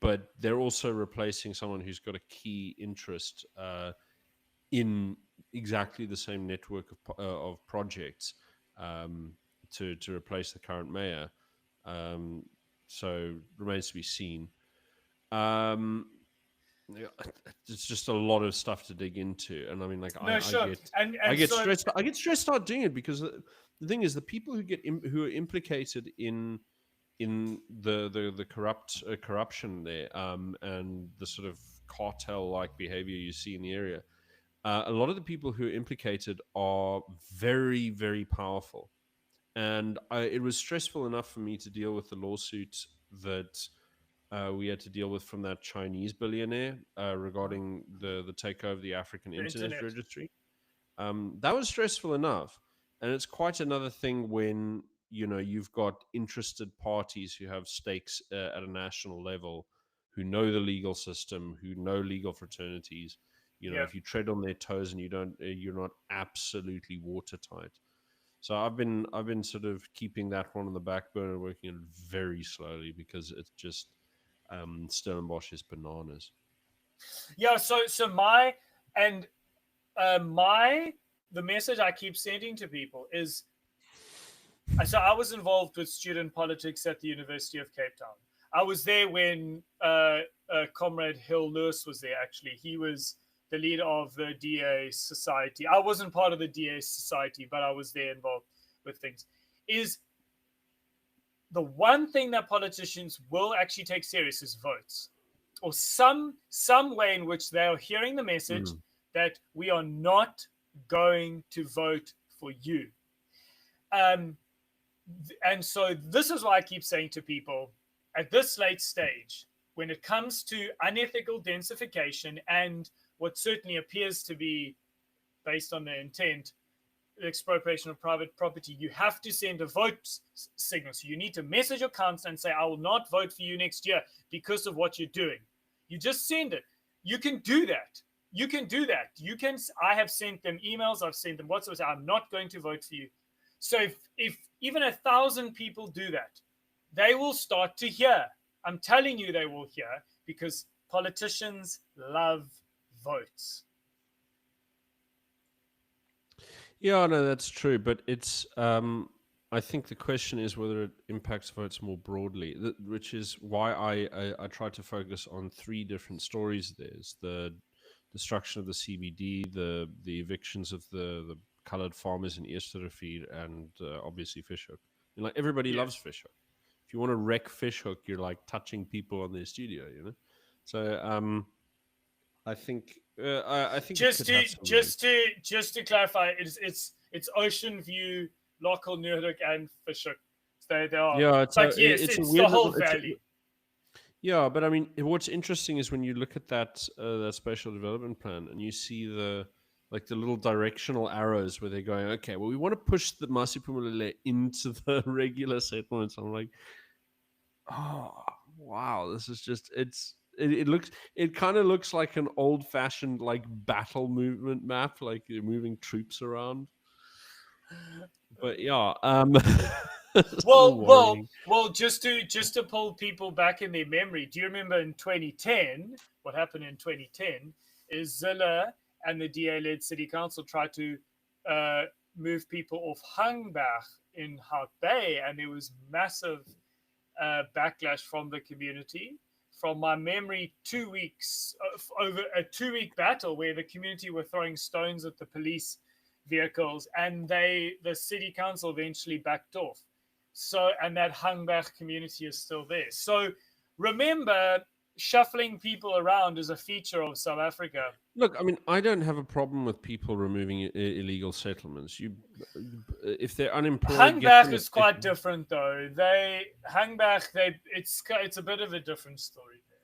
But they're also replacing someone who's got a key interest in exactly the same network of projects to replace the current mayor. So remains to be seen. It's just a lot of stuff to dig into, and I mean, like, I get stressed. I get stressed out doing it because the thing is, the people who are implicated in the corruption there, and the sort of cartel-like behavior you see in the area, a lot of the people who are implicated are very, very powerful, and it was stressful enough for me to deal with the lawsuit that we had to deal with from that Chinese billionaire regarding the takeover of the African Internet Registry. That was stressful enough, and it's quite another thing when you've got interested parties who have stakes at a national level, who know the legal system, who know legal fraternities. If you tread on their toes and you're not absolutely watertight. So I've been sort of keeping that one on the back burner, working it very slowly because it's just Stellenbosch is bananas. Yeah. So the message I keep sending to people is, so I was involved with student politics at the University of Cape Town. I was there when Comrade Hill Lewis was there. Actually, he was the leader of the DA Society. I wasn't part of the DA Society, but I was there involved with things. Is the one thing that politicians will actually take serious is votes, or some way in which they are hearing the message that we are not going to vote for you. And so this is why I keep saying to people at this late stage, when it comes to unethical densification and what certainly appears to be, based on the intent, expropriation of private property, you have to send a vote signal. So you need to message your council and say, I will not vote for you next year because of what you're doing. You just send it. You can do that. I have sent them emails. I've sent them WhatsApp. I'm not going to vote for you. So if even 1,000 people do that, they will start to hear. I'm telling you, they will hear, because politicians love votes. Yeah, no, that's true. But it's, I think the question is whether it impacts votes more broadly, which is why I try to focus on three different stories. There's the destruction of the CBD, the evictions of the coloured farmers in Eersterivier, and obviously Fishhoek. And like everybody loves Fishhoek. if you want to wreck Fishhook, you're like touching people on their studio, you know. So I think I think it could have some legs. Just to clarify, it's Ocean View, Lochel, Noordhoek, and Fishhook. They are. Yeah, But yes, it's a it's weird the whole little, valley. yeah, but I mean, what's interesting is when you look at that spatial development plan and you see the little directional arrows where they're going, okay, well, we want to push the Masiphumelele into the regular settlements. I'm like, oh wow, this is just it kind of looks like an old fashioned like battle movement map, like you're moving troops around. But yeah, it's a little worrying. Well, just to pull people back in their memory, do you remember in 2010 what happened in 2010 is Zille and the DA-led city council tried to move people off Hangbach in Hout Bay, and there was massive backlash from the community. From my memory, 2 weeks over a 2-week battle where the community were throwing stones at the police vehicles, and the city council eventually backed off. So, and that Hangbach community is still there. So remember, shuffling people around is a feature of South Africa. Look, I mean, I don't have a problem with people removing illegal settlements. If they're unemployed, Hangbach is quite different, though. It's a bit of a different story there.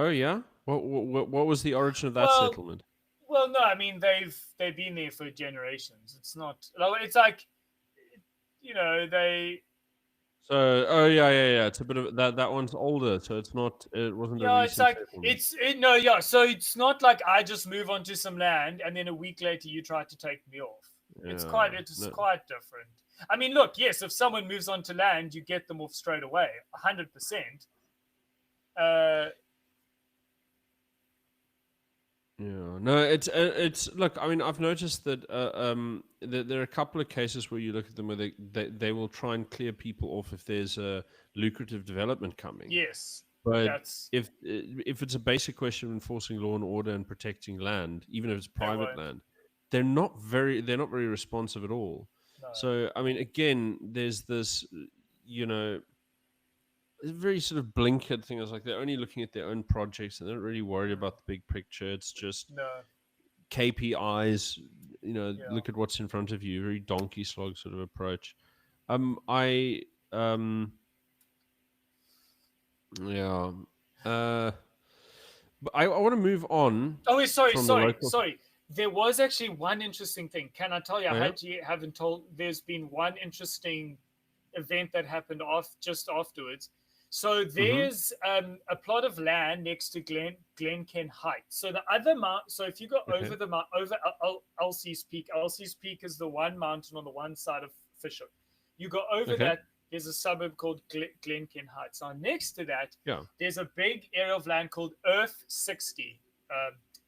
Oh yeah, what was the origin of that settlement? Well, no, I mean they've been there for generations. It's not. It's like, you know, they. So, oh yeah. It's a bit of that one's older, so it's not. It wasn't. Yeah, a it's like settlement. So it's not like I just move onto some land and then a week later you try to take me off. Yeah, it's quite different. I mean, look, yes, if someone moves onto land, you get them off straight away, 100%. Yeah, no, it's look. I mean, I've noticed that there are a couple of cases where you look at them where they will try and clear people off if there's a lucrative development coming. Yes, but if it's a basic question of enforcing law and order and protecting land, even if it's private land, they're not very responsive at all. No. So I mean, again, there's this, you know. It's a very sort of blinkered thing. It's like they're only looking at their own projects and they're not really worried about the big picture. It's just KPIs, you know, look at what's in front of you. Very donkey slog sort of approach. But I want to move on. Oh, sorry. There was actually one interesting thing. Can I tell you? Haven't told. There's been one interesting event that happened just afterwards. So there's a plot of land next to Glenken Heights. So the other so if you go over over Elsie's Peak. Elsie's Peak is the one mountain on the one side of Fishhook. You go over that. There's a suburb called Glenken Heights. Now next to that, there's a big area of land called Earth 60.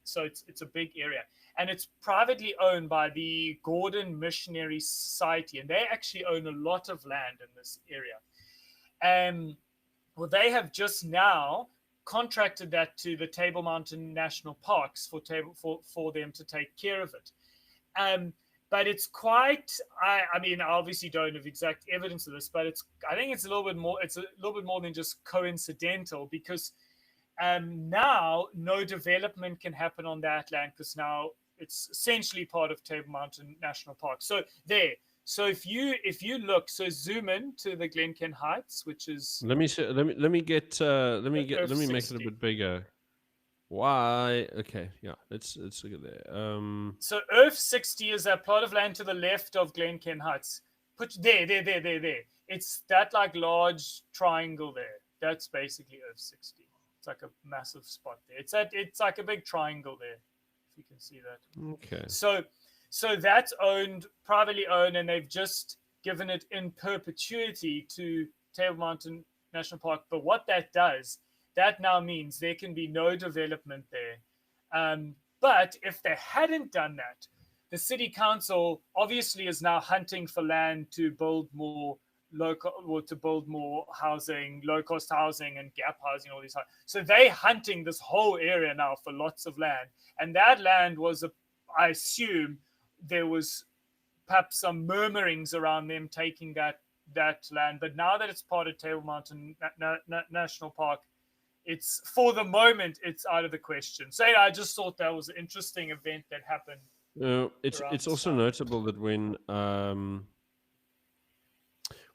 So it's a big area, and it's privately owned by the Gordon Missionary Society, and they actually own a lot of land in this area. Well, they have just now contracted that to the Table Mountain National Parks for them to take care of it. But it's quite. I mean, I obviously don't have exact evidence of this, but I think it's a little bit more. It's a little bit more than just coincidental, because now no development can happen on that land because now it's essentially part of Table Mountain National Park. So there. So if you look, so zoom in to the Glenken Heights, which is. Let me make it a bit bigger. Why? Okay, yeah. Let's look at there. So Earth 60 is a plot of land to the left of Glenken Heights. Put there. It's that like large triangle there. That's basically Earth 60. It's like a massive spot there. It's like a big triangle there, if you can see that. Okay. So that's privately owned, and they've just given it in perpetuity to Table Mountain National Park. But what that does, that now means there can be no development there. But if they hadn't done that, the city council obviously is now hunting for land to build more housing, low-cost housing, and gap housing, all these. So they're hunting this whole area now for lots of land, and that land was I assume there was perhaps some murmurings around them taking that that land. But now that it's part of Table Mountain National Park, it's, for the moment, it's out of the question. So I just thought that was an interesting event that happened. It's also notable that when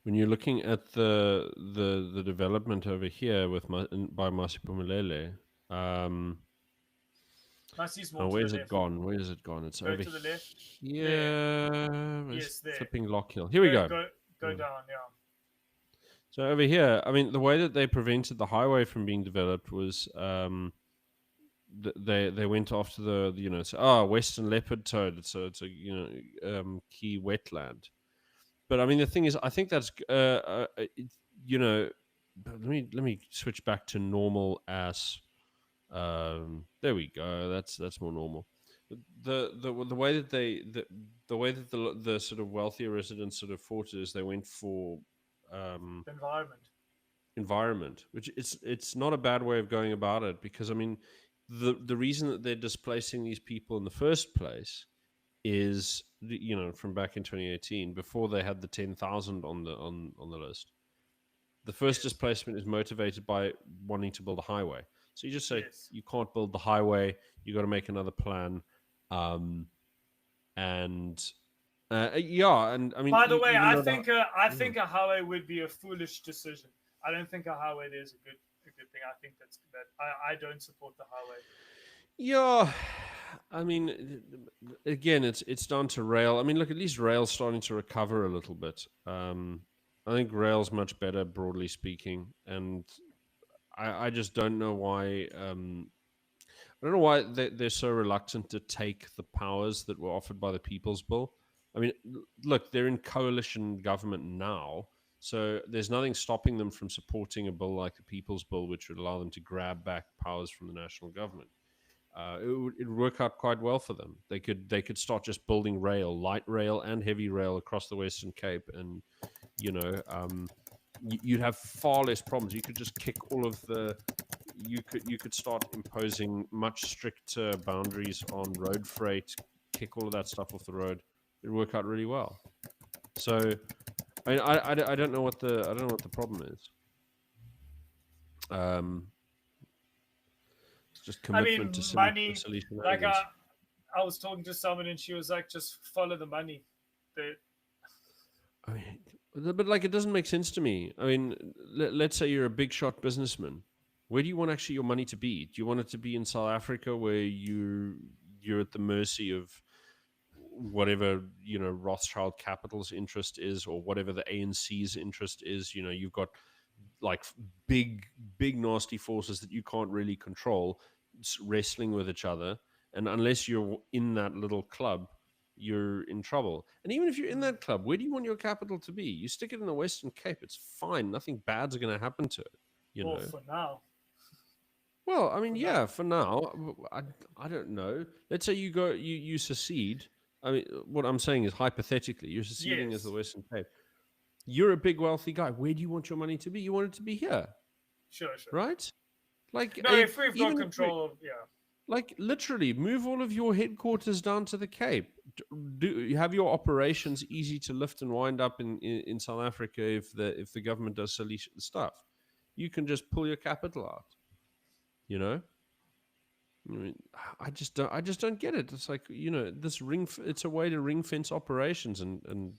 you're looking at the development over here with by Masiphumelele, where's it gone? Where is it gone? It's over to the left. here. Yes, there. Flipping Lock Hill. Here we go. Go down, yeah. So over here, I mean, the way that they prevented the highway from being developed was they went after the Western leopard toad. It's a key wetland. But I mean, the thing is, I think that's let me switch back to normal as. There we go. That's more normal. The way that the way that the sort of wealthier residents sort of fought it is they went for environment, which it's not a bad way of going about it, because I mean the reason that they're displacing these people in the first place is from back in 2018, before they had the 10,000 on the list. The first displacement is motivated by wanting to build a highway. So you just say you can't build the highway, you got to make another plan. And I mean, by the way, I think a highway would be a foolish decision. I don't think a highway is a good thing. I think that I don't support the highway. Yeah, I mean, again, it's down to rail. I mean, look, at least rail's starting to recover a little bit. I think rail's much better, broadly speaking, and I just don't know why. I don't know why they're so reluctant to take the powers that were offered by the People's Bill. I mean, look, they're in coalition government now, so there's nothing stopping them from supporting a bill like the People's Bill, which would allow them to grab back powers from the national government. It would work out quite well for them. They could start just building rail, light rail and heavy rail across the Western Cape, and you'd have far less problems. You could just kick all of the. You could start imposing much stricter boundaries on road freight, kick all of that stuff off the road. It'd work out really well. So, I mean, I don't know what the problem is. It's just commitment to money. Like I was talking to someone and she was like, just follow the money. I mean, but like, it doesn't make sense to me. I mean, let's say you're a big shot businessman. Where do you want actually your money to be? Do you want it to be in South Africa, where you're at the mercy of whatever Rothschild Capital's interest is, or whatever the ANC's interest is? You've got like big nasty forces that you can't really control, wrestling with each other, and unless you're in that little club, you're in trouble. And even if you're in that club, where do you want your capital to be? You stick it in the Western Cape, it's fine. Nothing bad's going to happen to it. Well, for now. Well, I mean, for now. I don't know. Let's say you secede. I mean, what I'm saying is, hypothetically, you're seceding as the Western Cape. You're a big, wealthy guy. Where do you want your money to be? You want it to be here. Sure. Right? Like, no, if we've got control of, like, literally, move all of your headquarters down to the Cape. Do have your operations easy to lift and wind up in South Africa if the government does silly stuff. You can just pull your capital out. I mean, I just don't get it. It's like, this it's a way to ring fence operations and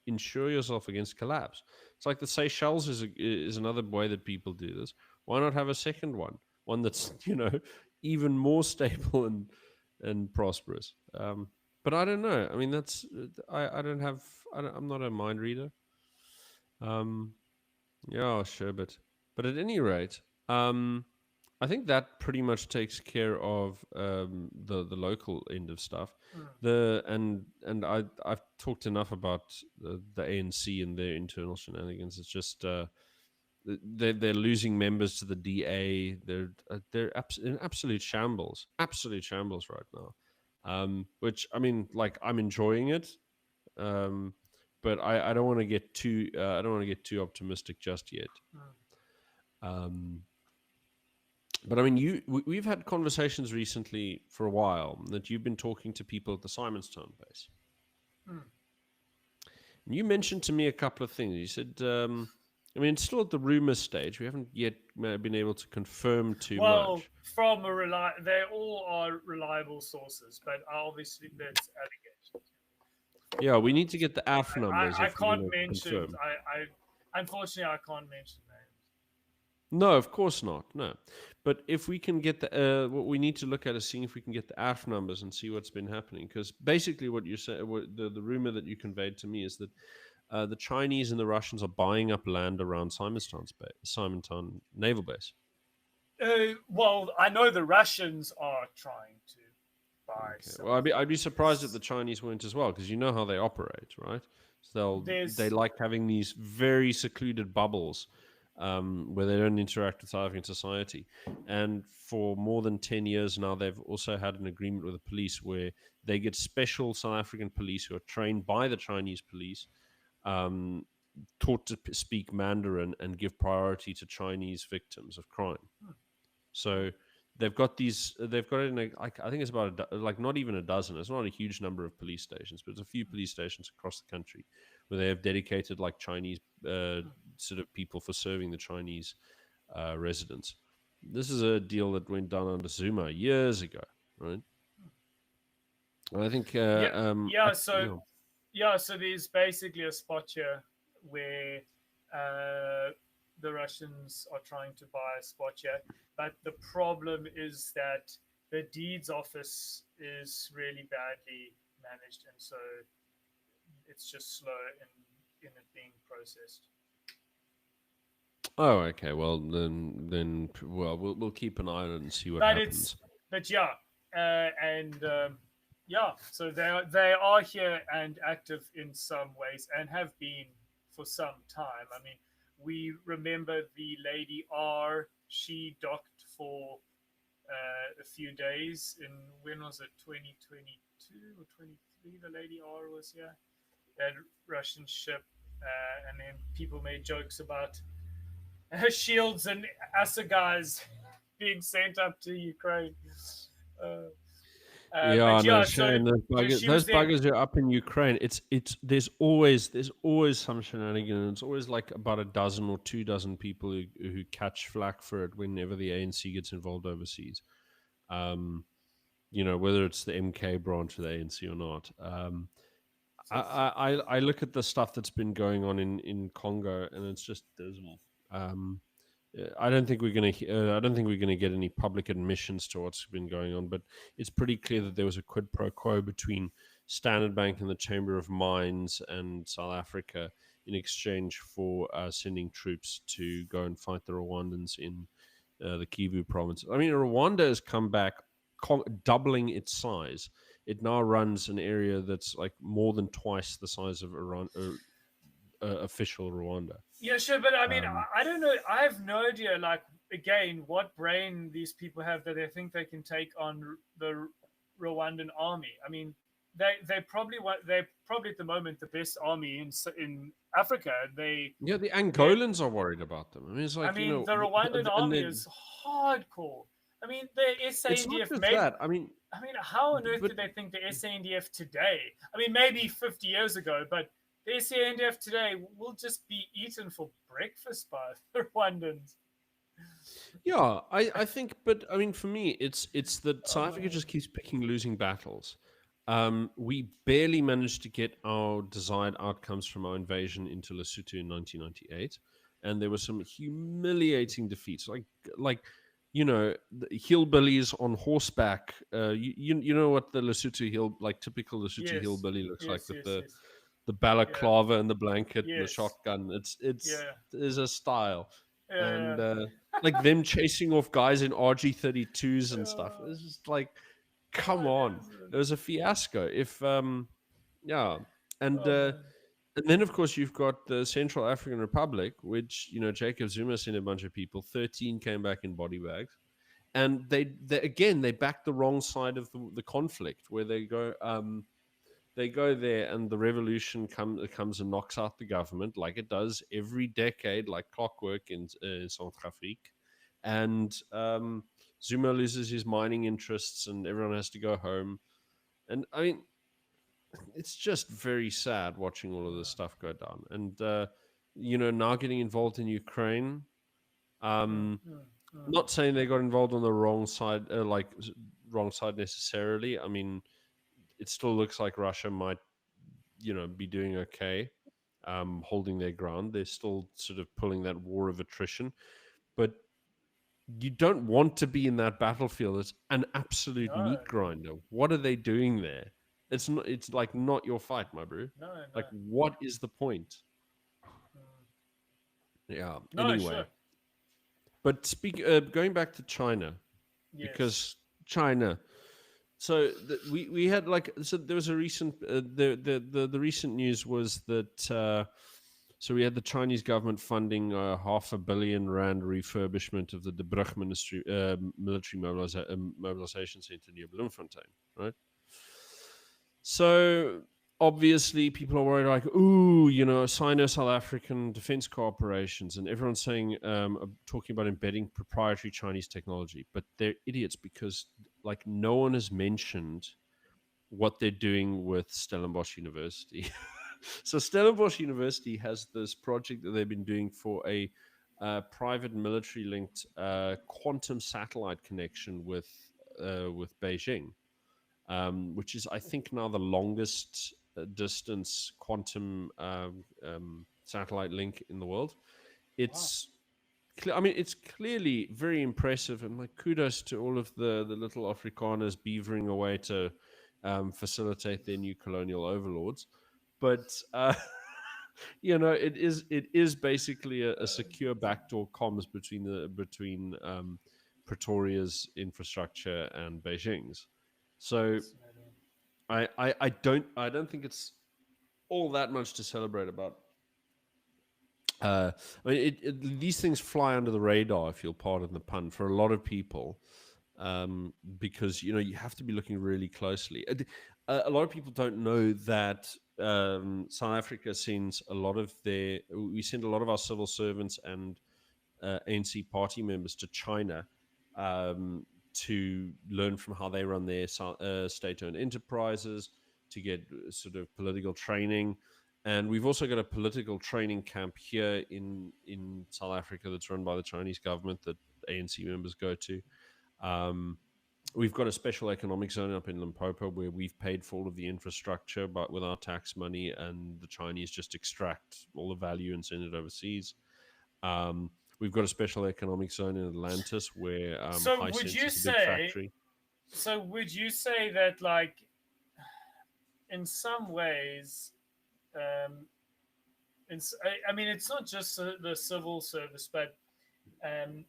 insure yourself against collapse. It's like the Seychelles is another way that people do this. Why not have a second one that's even more stable and prosperous? But I don't know. I mean, that's I'm not a mind reader. Yeah, sure, but at any rate, I think that pretty much takes care of the local end of stuff. I've talked enough about the ANC and their internal shenanigans. It's just they're losing members to the DA. They're in absolute shambles right now. Which, I mean, like, I'm enjoying it, but I don't want to get too optimistic just yet. But I mean, we've had conversations recently for a while that you've been talking to people at the Simonstown base. You mentioned to me a couple of things. You said, I mean, it's still at the rumor stage. We haven't yet been able to confirm too Well, much. from they all are reliable sources, but obviously that's allegations. Yeah, we need to get the AF numbers I if we're can't going to mention. confirm. Unfortunately I can't mention names. No, of course not. No, but if we can get the what we need to look at is seeing if we can get the AF numbers and see what's been happening. Because basically, what you say, the rumor that you conveyed to me is that the Chinese and the Russians are buying up land around Simontown Naval Base. Well, I know the Russians are trying to buy Okay. some. Well, I'd be surprised if the Chinese weren't as well, because you know how they operate, right? So they There's like having these very secluded bubbles where they don't interact with South African society. And for more than 10 years now, they've also had an agreement with the police where they get special South African police who are trained by the Chinese police, um, taught to speak Mandarin and give priority to Chinese victims of crime. So they've got these. They've got it in. I think it's about like not even a dozen. It's not a huge number of police stations, but it's a few police stations across the country where they have dedicated like Chinese sort of people for serving the Chinese residents. This is a deal that went down under Zuma years ago, right? And I think, yeah, yeah. So yeah. yeah, so there's basically a spot here where the Russians are trying to buy a spot here, but the problem is that the deeds office is really badly managed, and so it's just slow in it being processed. Oh, okay. Well, then, well, we'll keep an eye on it and see what But happens. yeah, and yeah, so they are here and active in some ways and have been for some time. I mean, we remember the Lady R. She docked for a few days in, when was it, 2022 or 23? The Lady R was here, that Russian ship, and then people made jokes about shields and assegais being sent up to Ukraine. Uh, Yeah, but no, yeah, so Shane, those so buggers, she was those there. buggers are up in Ukraine. It's there's always some shenanigans. It's always like about a dozen or 2 dozen people who catch flack for it whenever the ANC gets involved overseas. Um, whether it's the MK branch of the ANC or not. I look at the stuff that's been going on in Congo, and it's just dismal. Um, I don't think we're going to. I don't think we're going to get any public admissions to what's been going on, but it's pretty clear that there was a quid pro quo between Standard Bank and the Chamber of Mines and South Africa in exchange for sending troops to go and fight the Rwandans in the Kivu province. I mean, Rwanda has come back, doubling its size. It now runs an area that's like more than twice the size of Iran, official Rwanda. Yeah, sure, but I mean, Um, I don't know. I have no idea. Like, again, what brain these people have that they think they can take on the Rwandan army. I mean, they probably they're probably at the moment the best army in Africa. Yeah, the They Angolans are worried about them. I mean, it's I like, mean, the Rwandan and army then is hardcore. I mean, the it's not SANDF just made. that. I mean, I mean, how on earth but did they think the SANDF today? I mean, maybe 50 years ago, but the SANDF today will just be eaten for breakfast by the Rwandans. yeah, I think, but I mean, for me, it's that South Africa Oh, just keeps picking losing battles. We barely managed to get our desired outcomes from our invasion into Lesotho in 1998, and there were some humiliating defeats, like the hillbillies on horseback. You know what the Lesotho like typical Lesotho yes, hillbilly looks like, yes, with yes, yes. the Yeah, balaclava and the blanket and the yes, shotgun. It's yeah, there's a style, and yeah. like them chasing off guys in RG32s and stuff. Oh, It's just like, come what on, is it? it was a fiasco. If yeah, and Oh uh, man. and then of course you've got the Central African Republic, which Jacob Zuma sent a bunch of people. 13 came back in body bags, and they backed the wrong side of the conflict, where they go there, and the revolution comes and knocks out the government, like it does every decade, like clockwork in South Africa. And Zuma loses his mining interests, and everyone has to go home. And I mean, it's just very sad watching all of this stuff go down. And now getting involved in Ukraine. Mm, Um, mm, mm. Not saying they got involved on the wrong side, wrong side necessarily. I mean, it still looks like Russia might, be doing okay, holding their ground. They're still sort of pulling that war of attrition, but you don't want to be in that battlefield. It's an absolute No, meat grinder. What are they doing there? It's not. It's like not your fight, my bro. no, no. Like, what is the point? Mm. Yeah. No, Anyway, sure. but going back to China, Yes. because China. So we had there was a recent the recent news was that so we had the Chinese government funding R500 million refurbishment of the De Brugge Ministry military mobilization center near Bloemfontein, right? So obviously people are worried, like, ooh, Sino-South African defense corporations, and everyone's saying, talking about embedding proprietary Chinese technology, but they're idiots because like no one has mentioned what they're doing with Stellenbosch University. So Stellenbosch University has this project that they've been doing for a private military linked quantum satellite connection with Beijing, which is, I think, now the longest distance quantum satellite link in the world. Wow. It's, I mean, it's clearly very impressive, and like kudos to all of the little Afrikaners beavering away to facilitate their new colonial overlords. But it is basically a secure backdoor comms between Pretoria's infrastructure and Beijing's. So Fascinating. I don't think it's all that much to celebrate about. Uh, I mean, these things fly under the radar, if you'll pardon the pun, for a lot of people, because you have to be looking really closely. A lot of people don't know that South Africa sends a lot of we send a lot of our civil servants and ANC party members to China to learn from how they run their state-owned enterprises, to get sort of political training. And we've also got a political training camp here in South Africa that's run by the Chinese government that ANC members go to. Um, we've got a special economic zone up in Limpopo where we've paid for all of the infrastructure, but with our tax money, and the Chinese just extract all the value and send it overseas. We've got a special economic zone in Atlantis where So would Hisense you is a big say? factory. So would you say that, like, in some ways, um, I mean, it's not just the civil service, but um,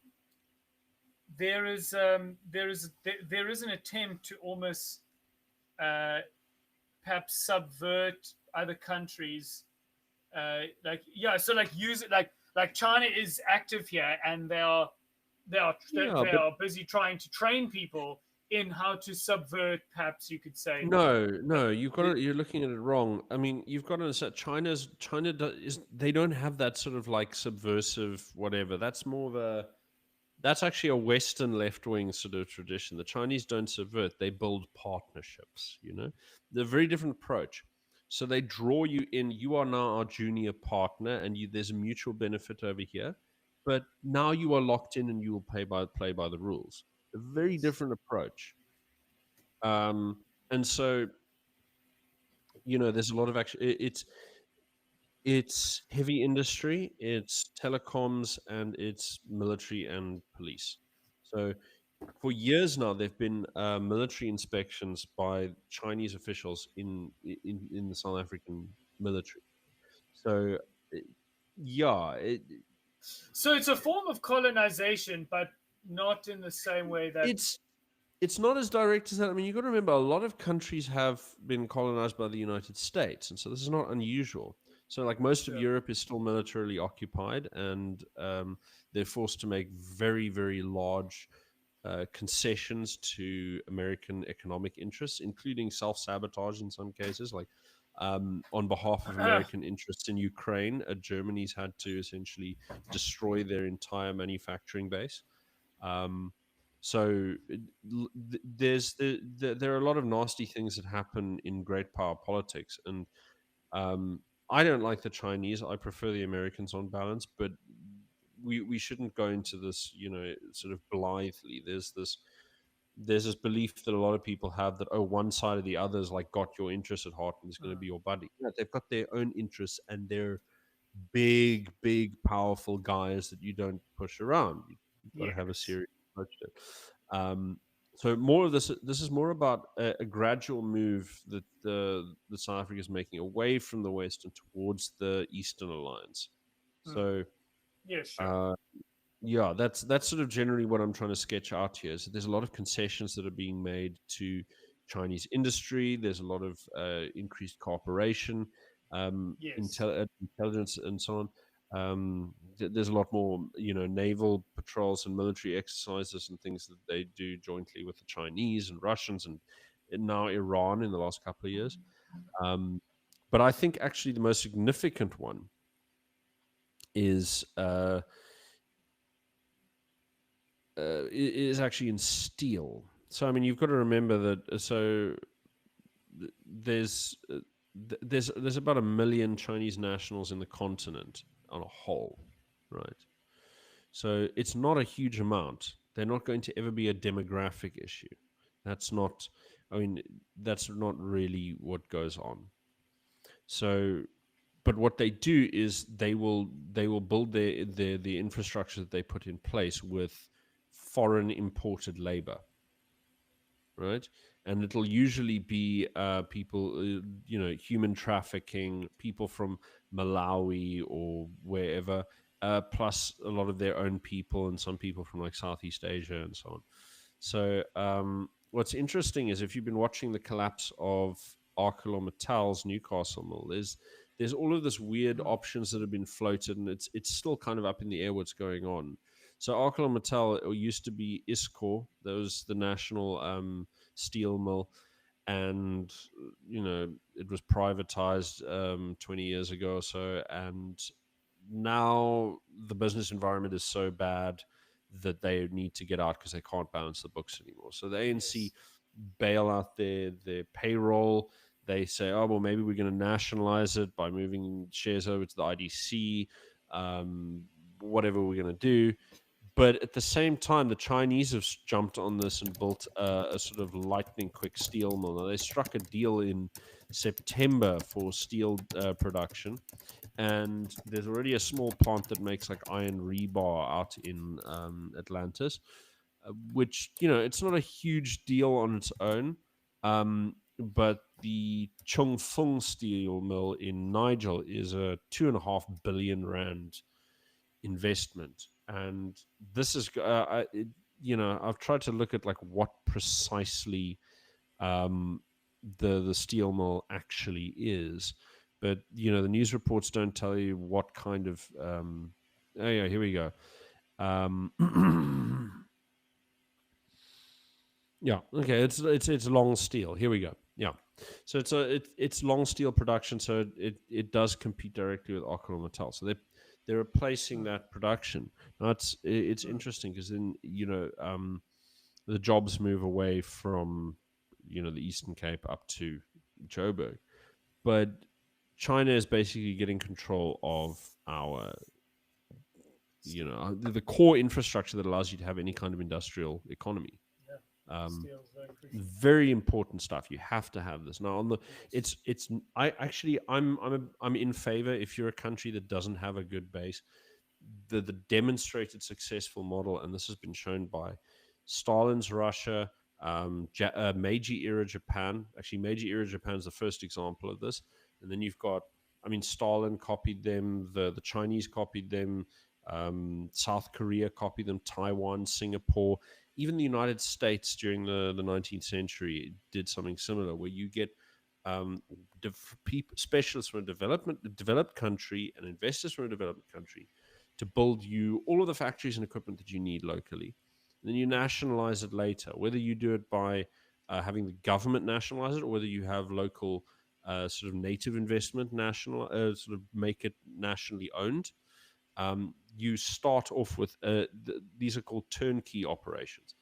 there is an attempt to almost uh, perhaps subvert other countries, so like use it like China is active here, and Yeah, they but are busy trying to train people in how to subvert, perhaps you could say. no, the you're looking at it wrong. I mean, you've got to understand, they don't have that sort of like subversive whatever. That's actually a Western left wing sort of tradition. The Chinese don't subvert; they build partnerships. They're a very different approach. So they draw you in. You are now our junior partner, and there's a mutual benefit over here. But now you are locked in, and you will play by the rules. A very Yes. different approach. And so there's a lot of action. It's heavy industry, it's telecoms, and it's military and police. So for years now, there've been military inspections by Chinese officials in the South African military. So uh, yeah, So it's a form of colonization, but not in the same way that. it's it's not as direct as that. I mean, you got to remember, a lot of countries have been colonized by the United States, and so this is not unusual. So, like, most of Sure. Europe is still militarily occupied, and they're forced to make very, very large concessions to American economic interests, including self sabotage in some cases. Like, on behalf of American interests in Ukraine, Germany's had to essentially destroy their entire manufacturing base. Um, So there are a lot of nasty things that happen in great power politics, and I don't like the Chinese. I prefer the Americans on balance, but we shouldn't go into this, sort of blithely. There's this belief that a lot of people have that, oh, one side or the other is like got your interests at heart and is going to be your buddy. No, they've got their own interests, and they're big, big, powerful guys that you don't push around. You've got to have a Yes. serious approach to it. So more of this is more about a gradual move that the South Africa is making away from the West and towards the Eastern Alliance. So Yeah, sure. uh, yeah, that's sort of generally what I'm trying to sketch out here. So there's a lot of concessions that are being made to Chinese industry. There's a lot of increased cooperation, Yes. intelligence, and so on. There's a lot more, naval patrols and military exercises and things that they do jointly with the Chinese and Russians and now Iran in the last couple of years. But I think actually the most significant one is actually in steel. So I mean, you've got to remember that. So there's there's about 1 million Chinese nationals in the continent on a whole, right? So it's not a huge amount. They're not going to ever be a demographic issue. That's not. I mean, that's not really what goes on. So but what they do is they will build the infrastructure that they put in place with foreign imported labor, right? And it'll usually be people, human trafficking, people from Malawi or wherever, plus a lot of their own people and some people from like Southeast Asia and so on. So what's interesting is if you've been watching the collapse of ArcelorMittal's Newcastle mill, there's all of this weird options that have been floated, and it's still kind of up in the air what's going on. So ArcelorMittal used to be ISCOR, that was the national steel mill, and it was privatized 20 years ago or so, and now the business environment is so bad that they need to get out because they can't balance the books anymore. So the ANC Yes. bail out their payroll. They say, oh well, maybe we're going to nationalize it by moving shares over to the IDC. Whatever we're going to do. But at the same time, the Chinese have jumped on this and built a sort of lightning quick steel mill. Now, they struck a deal in September for steel production, and there's already a small plant that makes like iron rebar out in Atlantis, which it's not a huge deal on its own, but the Chongfeng steel mill in Nigel is a 2.5 billion rand investment, and this is I've tried to look at like what precisely um, the steel mill actually is, but the news reports don't tell you what kind of oh yeah, here we go. Yeah, okay, it's long steel. Here we go. Yeah, so it's long steel production, so it does compete directly with ArcelorMittal. So they're replacing that production. Now it's interesting because then the jobs move away from the Eastern Cape up to Joburg, but China is basically getting control of our the core infrastructure that allows you to have any kind of industrial economy. Yeah. Steel is very crucial. Very important stuff. You have to have this. Now on the it's I actually I'm in favor if you're a country that doesn't have a good base. The demonstrated successful model, and this has been shown by Stalin's Russia, Meiji era Japan. Actually, Meiji era Japan is the first example of this. And then you've got, I mean, Stalin copied them, the Chinese copied them, South Korea copied them, Taiwan, Singapore, even the United States during the 19th century did something similar, where you get specialists from a developed country and investors from a developed country to build you all of the factories and equipment that you need locally. And then you nationalize it later, whether you do it by having the government nationalize it or whether you have local sort of native investment sort of make it nationally owned. You start off with these are called turnkey operations.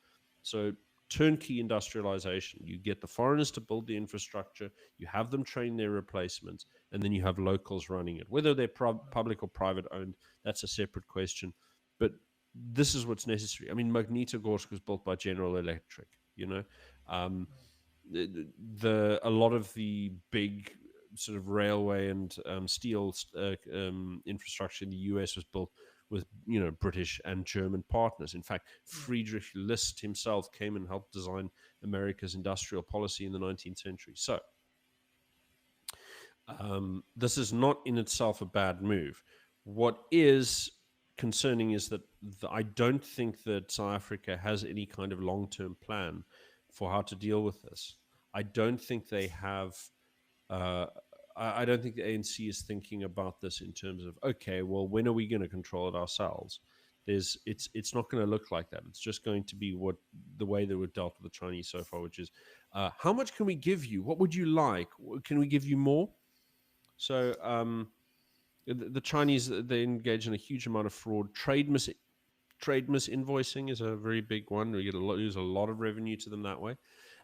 So turnkey industrialization. You get the foreigners to build the infrastructure, you have them train their replacements, and then you have locals running it. Whether they're public or private owned, that's a separate question. But this is what's necessary. I mean, Magnitogorsk was built by General Electric. Um, a lot of the big sort of railway and steel infrastructure in the US was built with British and German partners. In fact, Friedrich List himself came and helped design America's industrial policy in the 19th century. So this is not in itself a bad move. What is concerning is that I don't think that South Africa has any kind of long-term plan for how to deal with this. I don't think they have. I don't think the ANC is thinking about this in terms of, okay, well, when are we going to control it ourselves? It's not going to look like that. It's just going to be the way that we've dealt with the Chinese so far, which is, how much can we give you? What would you like? Can we give you more? So the Chinese, they engage in a huge amount of fraud. Trade misinvoicing is a very big one. We lose a lot of revenue to them that way.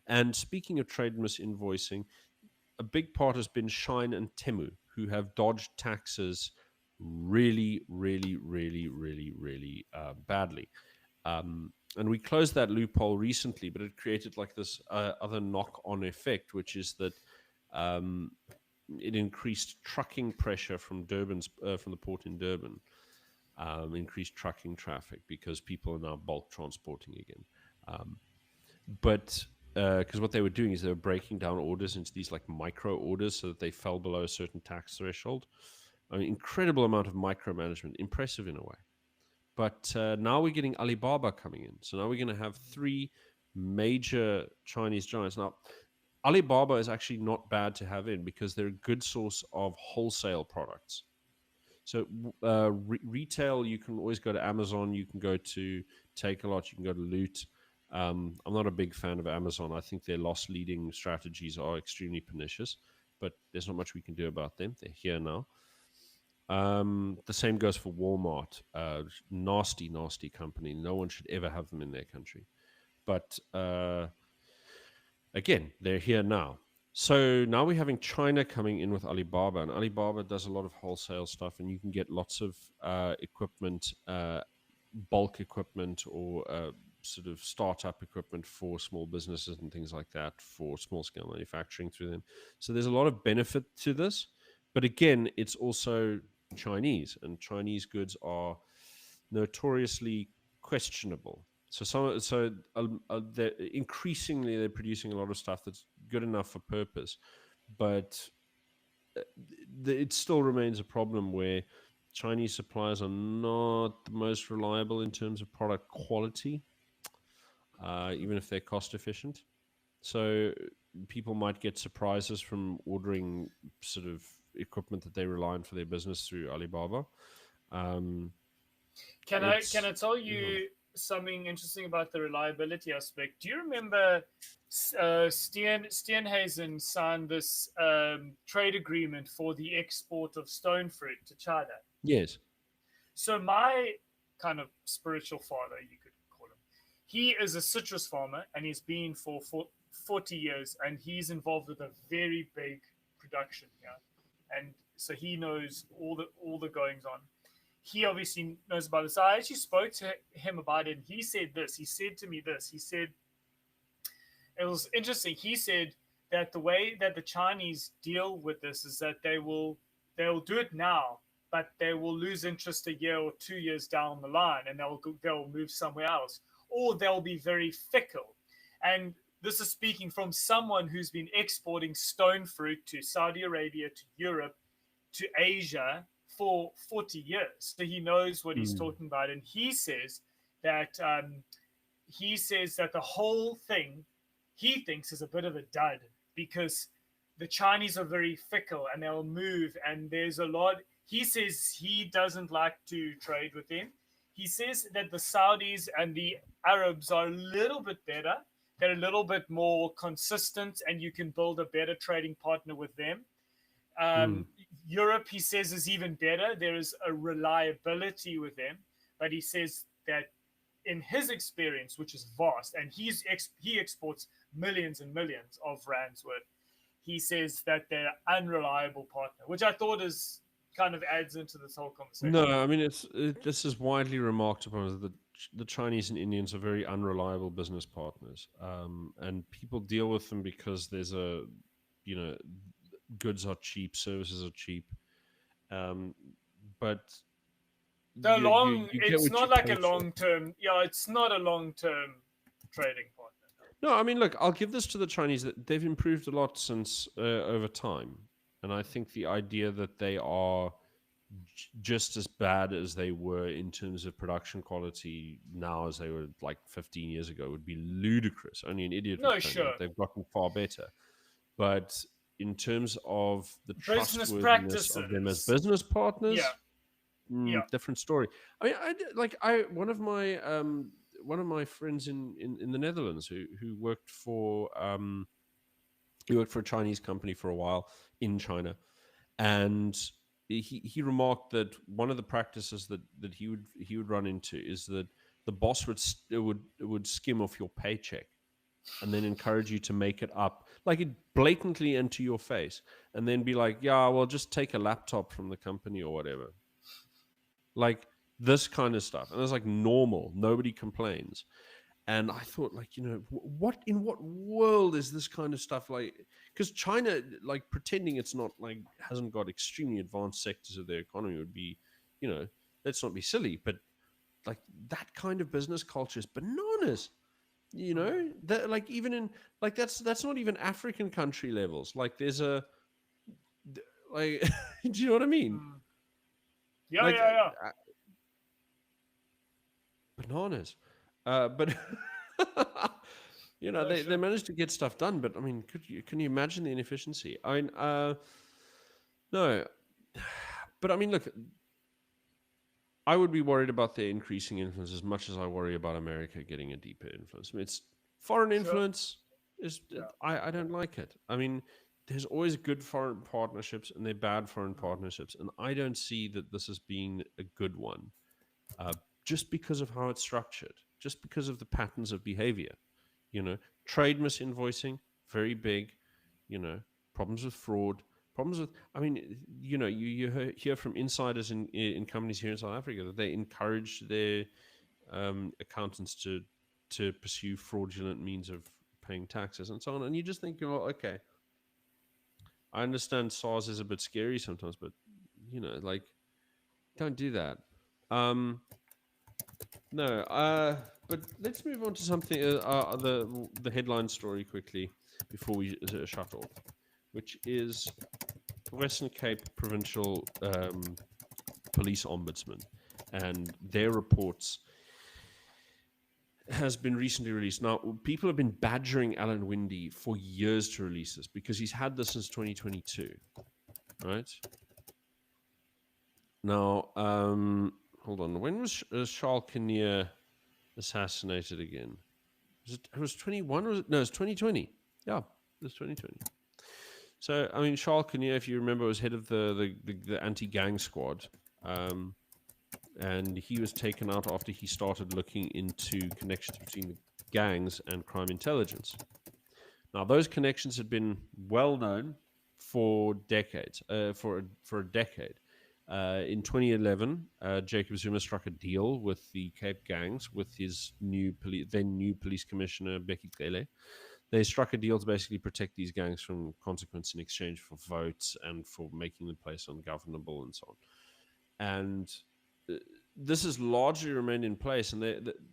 And speaking of trade misinvoicing, a big part has been Shine and Temu, who have dodged taxes really, really, really, really, really badly. And we closed that loophole recently, but it created like this other knock-on effect, which is that it increased trucking pressure from from the port in Durban, increased trucking traffic because people are now bulk transporting again. But because what they were doing is they were breaking down orders into these like micro orders so that they fell below a certain tax threshold. I mean, incredible amount of micromanagement, impressive in a way. But now we're getting Alibaba coming in. So now we're going to have 3 major Chinese giants. Now, Alibaba is actually not bad to have in because they're a good source of wholesale products. So retail, you can always go to Amazon, you can go to Takealot, you can go to Loot. I'm not a big fan of Amazon. I think their loss-leading strategies are extremely pernicious, but there's not much we can do about them. They're here now. The same goes for Walmart. Nasty, nasty company. No one should ever have them in their country. But again, they're here now. So now we're having China coming in with Alibaba, and Alibaba does a lot of wholesale stuff, and you can get lots of equipment, bulk equipment, or sort of startup equipment for small businesses and things like that for small scale manufacturing through them. So there's a lot of benefit to this, but again, it's also Chinese, and Chinese goods are notoriously questionable. Increasingly they're producing a lot of stuff that's good enough for purpose, but it still remains a problem where Chinese suppliers are not the most reliable in terms of product quality, even if they're cost efficient. So people might get surprises from ordering sort of equipment that they rely on for their business through Alibaba. Can I tell you something interesting about the reliability aspect? Do you remember Steenhuisen signed this trade agreement for the export of stone fruit to China? Yes. So my kind of spiritual father, you could call him, he is a citrus farmer, and he's been for 40 years, and he's involved with a very big production here. And so he knows all the goings on. He obviously knows about this. I actually spoke to him about it, and he said this. He said to me this. He said, it was interesting. He said that the way that the Chinese deal with this is that they will do it now, but they will lose interest a year or 2 years down the line, and they'll move somewhere else, or they'll be very fickle. And this is speaking from someone who's been exporting stone fruit to Saudi Arabia, to Europe, to Asia for 40 years. So he knows what he's talking about. And he says that the whole thing he thinks is a bit of a dud because the Chinese are very fickle and they'll move. And there's a lot. He says he doesn't like to trade with them. He says that the Saudis and the Arabs are a little bit better. They're a little bit more consistent, and you can build a better trading partner with them. Europe, he says, is even better. There is a reliability with them, but he says that in his experience, which is vast, and he exports millions and millions of rands worth, he says that they're unreliable partner, which I thought is kind of adds into this whole conversation. No, I mean this is widely remarked upon that the Chinese and Indians are very unreliable business partners, and people deal with them because there's a, you know, goods are cheap, services are cheap, um, but The long, you get it's what you not like pay a for. long term. Yeah, it's not a long term trading partner. No, I mean, look, I'll give this to the Chinese that they've improved a lot since over time, and I think the idea that they are just as bad as they were in terms of production quality now as they were like 15 years ago would be ludicrous. Only an idiot would No, claim sure. that. They've gotten far better. But in terms of the Business trustworthiness of them as practices. business partners, Yeah. different story. I mean, one of my friends in the Netherlands who worked for a Chinese company for a while in China, and he remarked that one of the practices that he would run into is that the boss would skim off your paycheck and then encourage you to make it up, like it blatantly into your face, and then be like, yeah, well, just take a laptop from the company or whatever, like this kind of stuff. And it's like normal, nobody complains. And I thought, like, you know, what in what world is this kind of stuff like? Because China, like, pretending it's not like hasn't got extremely advanced sectors of their economy would be, you know, let's not be silly, but like that kind of business culture is bananas. You know, that like even in like that's not even African country levels. Like there's a like, do you know what I mean? Yeah, Like yeah. bananas, but. You know, No, they sure. managed to get stuff done, but I mean, can you imagine the inefficiency? I mean, no, but I mean, look, I would be worried about their increasing influence as much as I worry about America getting a deeper influence. I mean, it's foreign Sure. influence is Yeah. I don't like it. I mean, there's always good foreign partnerships and they're bad foreign partnerships, and I don't see that this as being a good one, just because of how it's structured, just because of the patterns of behavior. You know, trade misinvoicing, very big. You know, problems with fraud, problems with. I mean, you know, you hear from insiders in companies here in South Africa that they encourage their accountants to pursue fraudulent means of paying taxes and so on. And you just think, well, okay, I understand SARS is a bit scary sometimes, but you know, like, don't do that. No, but let's move on to something. The headline story quickly before we shut off, which is Western Cape Provincial Police Ombudsman, and their reports has been recently released. Now, people have been badgering Alan Windy for years to release this because he's had this since 2022, right? Now, hold on. When was Charles Kinnear assassinated again? It was 21? Was it? No, it's 2020. Yeah, it was 2020. So, I mean, Charles Kinnear, if you remember, was head of the anti-gang squad. And he was taken out after he started looking into connections between the gangs and crime intelligence. Now, those connections had been well known for decades, for a decade. In 2011, Jacob Zuma struck a deal with the Cape gangs, with his then new police commissioner, Becky Cele. They struck a deal to basically protect these gangs from consequence in exchange for votes and for making the place ungovernable and so on. And this has largely remained in place, and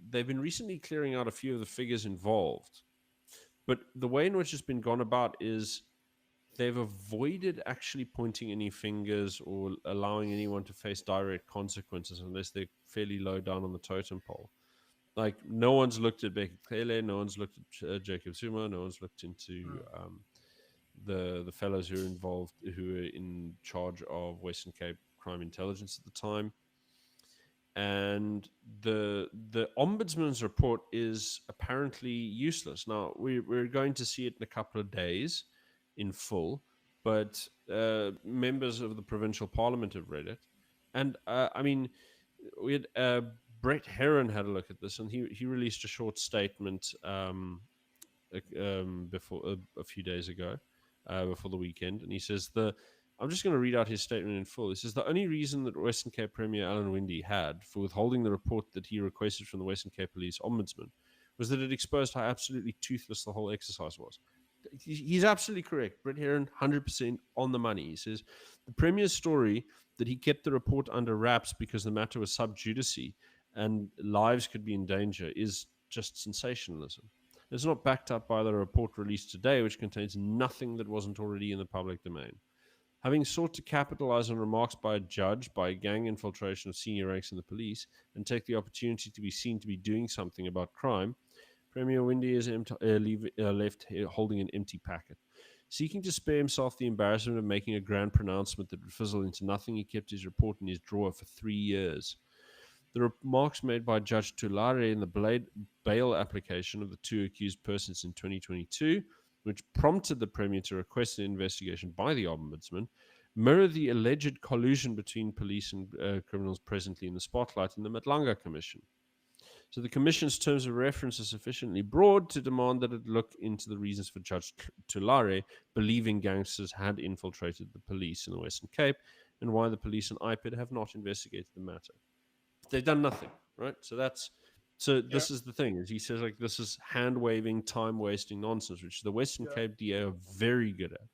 they've been recently clearing out a few of the figures involved. But the way in which it's been gone about is they've avoided actually pointing any fingers or allowing anyone to face direct consequences unless they're fairly low down on the totem pole. Like, no one's looked at Becky Cele, no one's looked at Jacob Zuma, no one's looked into the fellows who are involved, who are in charge of Western Cape crime intelligence at the time. And the ombudsman's report is apparently useless. Now, we're going to see it in a couple of days in full, but members of the provincial parliament have read it. And I mean, we had Brett Heron had a look at this, and he released a short statement before a few days ago, before the weekend, and he says I'm just going to read out his statement in full. He says the only reason that Western Cape Premier Alan Winde had for withholding the report that he requested from the Western Cape Police Ombudsman was that it exposed how absolutely toothless the whole exercise was. He's absolutely correct. Brett Heron, 100% on the money. He says the Premier's story that he kept the report under wraps because the matter was sub judice and lives could be in danger is just sensationalism. It's not backed up by the report released today, which contains nothing that wasn't already in the public domain. Having sought to capitalize on remarks by a judge, by a gang infiltration of senior ranks in the police, and take the opportunity to be seen to be doing something about crime, Premier Winde is left holding an empty packet. Seeking to spare himself the embarrassment of making a grand pronouncement that would fizzle into nothing, he kept his report in his drawer for 3 years. The remarks made by Judge Tulare in the bail application of the two accused persons in 2022, which prompted the Premier to request an investigation by the Ombudsman, mirror the alleged collusion between police and criminals presently in the spotlight in the Matlanga Commission. So the Commission's terms of reference are sufficiently broad to demand that it look into the reasons for Judge Tulare believing gangsters had infiltrated the police in the Western Cape and why the police and IPID have not investigated the matter. They've done nothing, right? This is the thing, is he says like this is hand waving, time wasting nonsense, which the Western Cape DA are very good at.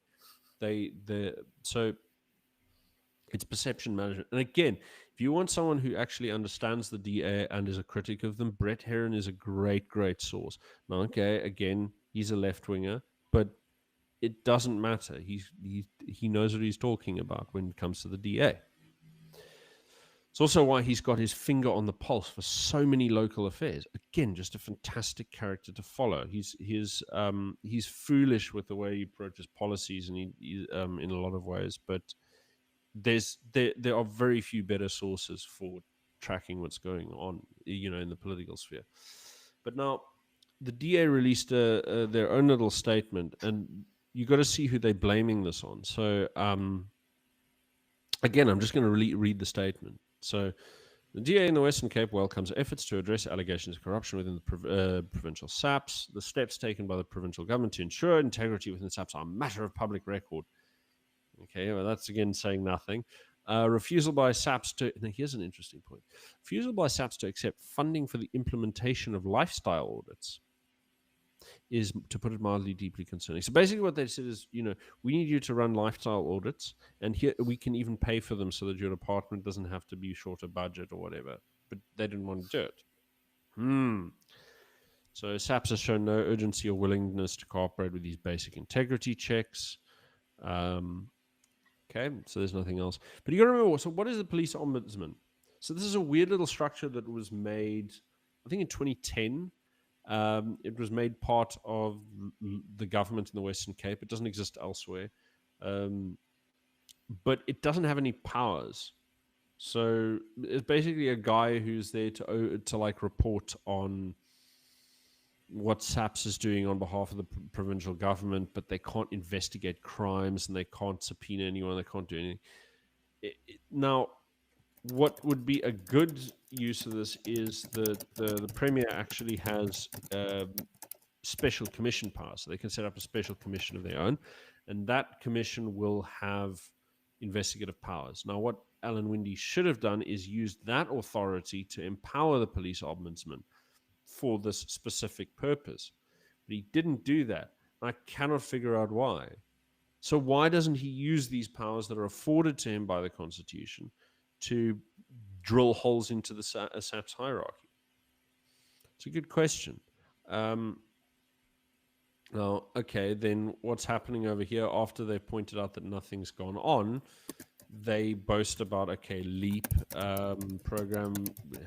So it's perception management. And again, if you want someone who actually understands the DA and is a critic of them, Brett Heron is a great, great source. Now, okay, again, he's a left winger, but it doesn't matter. He knows what he's talking about when it comes to the DA. It's also why he's got his finger on the pulse for so many local affairs. Again, just a fantastic character to follow. He's foolish with the way he approaches policies, and he in a lot of ways. But there are very few better sources for tracking what's going on, in the political sphere. But now, the DA released their own little statement, and you got to see who they're blaming this on. So, again, I'm just going to read the statement. So, the DA in the Western Cape welcomes efforts to address allegations of corruption within the provincial SAPS. The steps taken by the provincial government to ensure integrity within SAPS are a matter of public record. Okay, well, that's again saying nothing. Refusal by SAPS to... Now, here's an interesting point. Refusal by SAPS to accept funding for the implementation of lifestyle audits is, to put it mildly, deeply concerning. So basically what they said is, we need you to run lifestyle audits, and here we can even pay for them so that your department doesn't have to be short of budget or whatever. But they didn't want to do it. So SAPS has shown no urgency or willingness to cooperate with these basic integrity checks. Okay, so there's nothing else. But you got to remember, so what is the police ombudsman? So this is a weird little structure that was made, I think in 2010. It was made part of the government in the Western Cape. It doesn't exist elsewhere. But it doesn't have any powers. So it's basically a guy who's there to like report on what SAPS is doing on behalf of the provincial government, but they can't investigate crimes and they can't subpoena anyone. They can't do anything. Now, what would be a good use of this is the Premier actually has special commission powers. So they can set up a special commission of their own, and that commission will have investigative powers. Now, what Alan Winde should have done is used that authority to empower the police ombudsman for this specific purpose. But he didn't do that. I cannot figure out why. So why doesn't he use these powers that are afforded to him by the Constitution to drill holes into the SAPS hierarchy? It's a good question. Now, okay, then what's happening over here after they've pointed out that nothing's gone on? They boast about, okay, LEAP program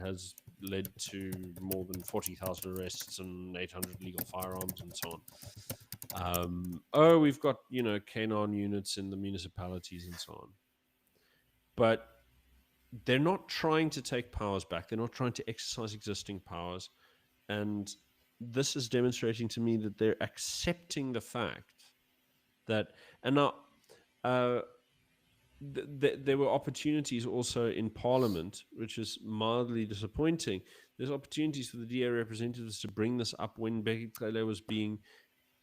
has led to more than 40,000 arrests and 800 legal firearms and so on. We've got, canine units in the municipalities and so on. But they're not trying to take powers back. They're not trying to exercise existing powers. And this is demonstrating to me that they're accepting the fact that... And now... there were opportunities also in Parliament, which is mildly disappointing. There's opportunities for the DA representatives to bring this up when Becky Cele was being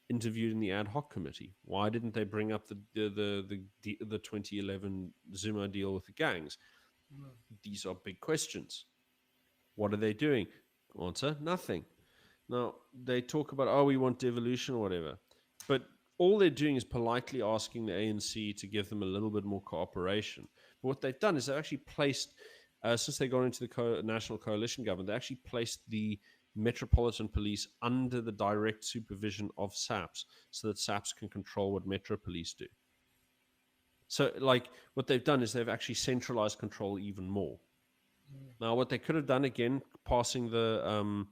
interviewed in the ad hoc committee. Why didn't they bring up the 2011 Zuma deal with the gangs? These are big questions. What are they doing? Answer: nothing. Now they talk about, oh, we want devolution or whatever, but all they're doing is politely asking the ANC to give them a little bit more cooperation. But what they've done is they've actually placed, since they got into the national coalition government, they actually placed the Metropolitan Police under the direct supervision of SAPS, so that SAPS can control what Metro Police do. So, like, what they've done is they've actually centralized control even more. Now, what they could have done, again, passing the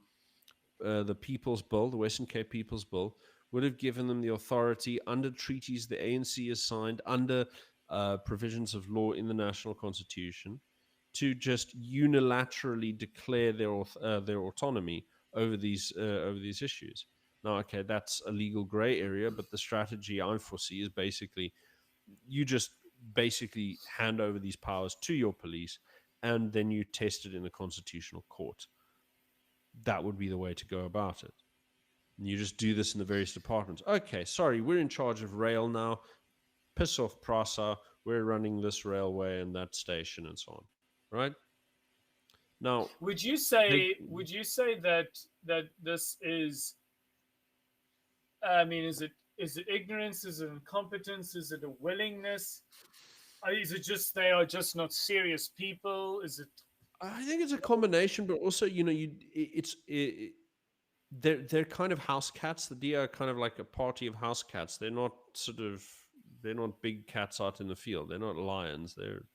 People's Bill, the Western Cape People's Bill, would have given them the authority under treaties the ANC has signed, under provisions of law in the national constitution, to just unilaterally declare their autonomy over these issues. Now, okay, that's a legal gray area, but the strategy I foresee is basically you just basically hand over these powers to your police, and then you test it in a constitutional court. That would be the way to go about it. And you just do this in the various departments. Okay, sorry, we're in charge of rail now. Piss off, Prasa. We're running this railway and that station and so on. Right? Now, would you say that this is? I mean, is it ignorance? Is it incompetence? Is it a willingness? Is it just they are just not serious people? Is it? I think it's a combination, but also, they're kind of house cats. The DA are kind of like a party of house cats. They're not big cats out in the field. They're not lions. They're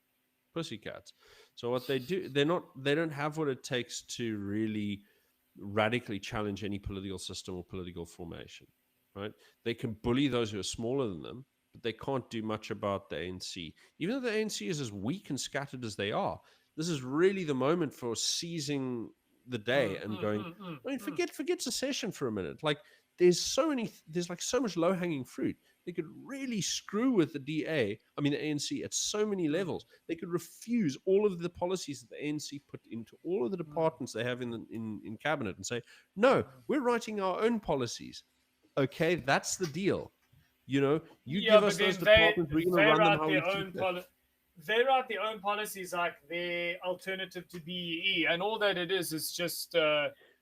pussy cats. So what they do, they don't have what it takes to really radically challenge any political system or political formation, right? They can bully those who are smaller than them, but they can't do much about the ANC. Even though the ANC is as weak and scattered as they are, this is really the moment for seizing the day and going, I mean, forget secession for a minute. Like, there's like so much low-hanging fruit. They could really screw with the ANC at so many levels. They could refuse all of the policies that the ANC put into all of the departments they have in cabinet and say, no, we're writing our own policies. Okay, that's the deal. You give us those departments, we're going to run them how we see fit. They write their own policies, like their alternative to BEE, and all that it is just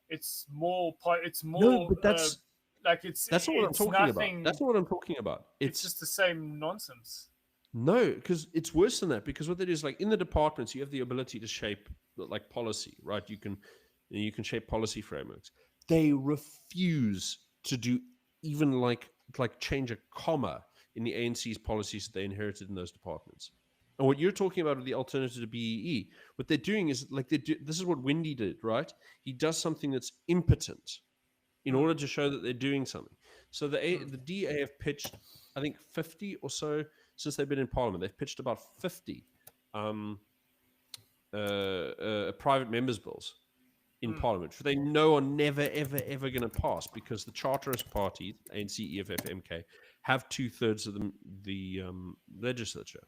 it's more. No, but that's that's not what I'm talking about. That's not what I'm talking about. It's just the same nonsense. No, because it's worse than that. Because what they do is, like, in the departments, you have the ability to shape like policy, right? You can shape policy frameworks. They refuse to do even like change a comma in the ANC's policies that they inherited in those departments. And what you're talking about with the alternative to BEE, what they're doing is this is what Windy did, right? He does something that's impotent in order to show that they're doing something. So the DA have pitched, I think, 50 or so since they've been in Parliament. They've pitched about 50 private members' bills in Parliament, which they know are never, ever, ever going to pass because the Charterist Party, ANC, EFF, MK, have 2/3 of the legislature.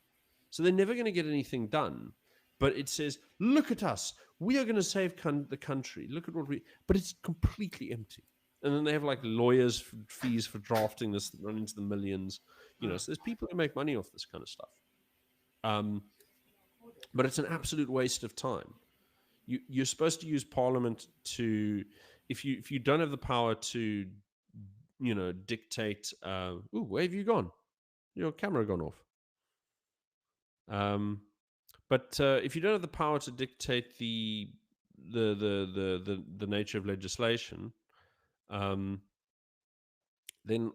So they're never going to get anything done. But it says, look at us. We are going to save the country. Look at what we... But it's completely empty. And then they have like lawyers' fees for drafting this that run into the millions. So there's people who make money off this kind of stuff. But it's an absolute waste of time. You're supposed to use Parliament to... If you don't have the power to, dictate... where have you gone? Your camera gone off. But if you don't have the power to dictate the nature of legislation, then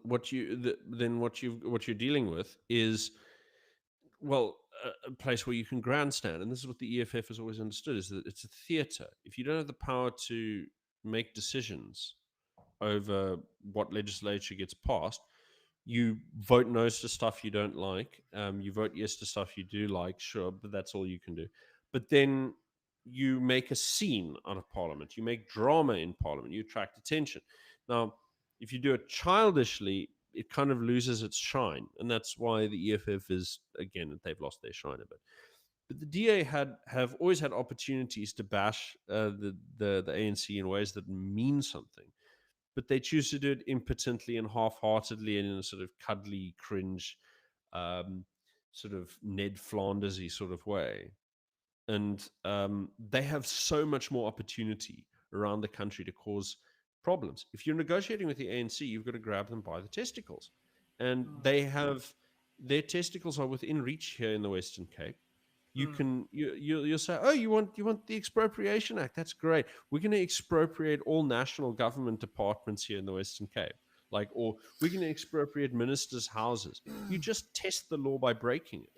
what you're dealing with is, well, a place where you can grandstand, and this is what the EFF has always understood: is that it's a theatre. If you don't have the power to make decisions over what legislature gets passed, you vote no to stuff you don't like. You vote yes to stuff you do like, sure, but that's all you can do. But then you make a scene out of Parliament. You make drama in Parliament. You attract attention. Now, if you do it childishly, it kind of loses its shine, and that's why the EFF is, again, they've lost their shine a bit. But the DA have always had opportunities to bash the ANC in ways that mean something, but they choose to do it impotently and half-heartedly and in a sort of cuddly, cringe, sort of Ned Flandersy sort of way. And they have so much more opportunity around the country to cause problems. If you're negotiating with the ANC, you've got to grab them by the testicles, and they have their testicles are within reach here in the Western Cape. You can you'll say, oh, you want the Expropriation Act? That's great. We're going to expropriate all national government departments here in the Western Cape, or we're going to expropriate ministers' houses. You just test the law by breaking it.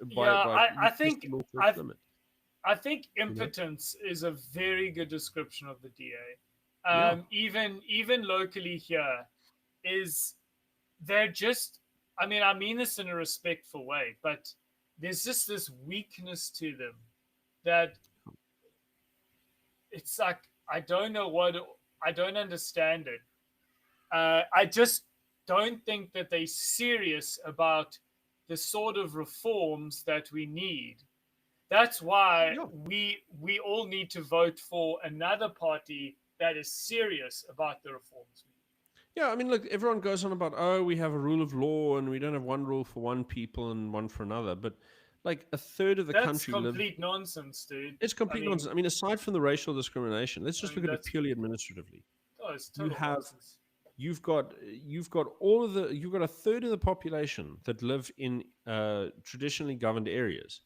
I think impotence is a very good description of the DA. Even locally here, they're just. I mean this in a respectful way, but there's just this weakness to them that it's like, I don't understand it. I just don't think that they're serious about the sort of reforms that we need. That's why we all need to vote for another party that is serious about the reforms. Yeah, I mean, look, everyone goes on about, oh, we have a rule of law and we don't have one rule for one people and one for another. But like a third of the country lives... That's complete nonsense, dude. It's complete nonsense. I mean, aside from the racial discrimination, let's just look at it purely administratively. Oh, it's total nonsense. You've got a third of the population that live in traditionally governed areas.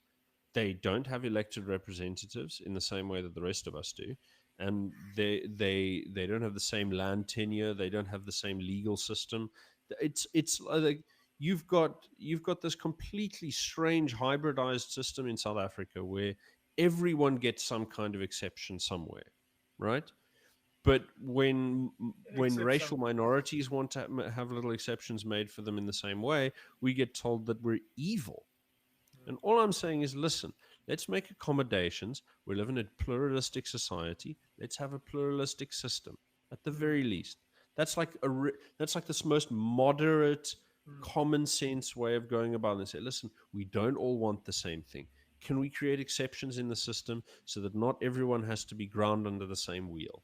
They don't have elected representatives in the same way that the rest of us do. And they don't have the same land tenure. They don't have the same legal system. It's like you've got this completely strange hybridized system in South Africa where everyone gets some kind of exception somewhere, right? But when racial minorities want to have little exceptions made for them in the same way, we get told that we're evil. And all I'm saying is, listen, let's make accommodations. We live in a pluralistic society. Let's have a pluralistic system at the very least. That's like this most moderate, common sense way of going about it. And say, listen, we don't all want the same thing. Can we create exceptions in the system so that not everyone has to be ground under the same wheel?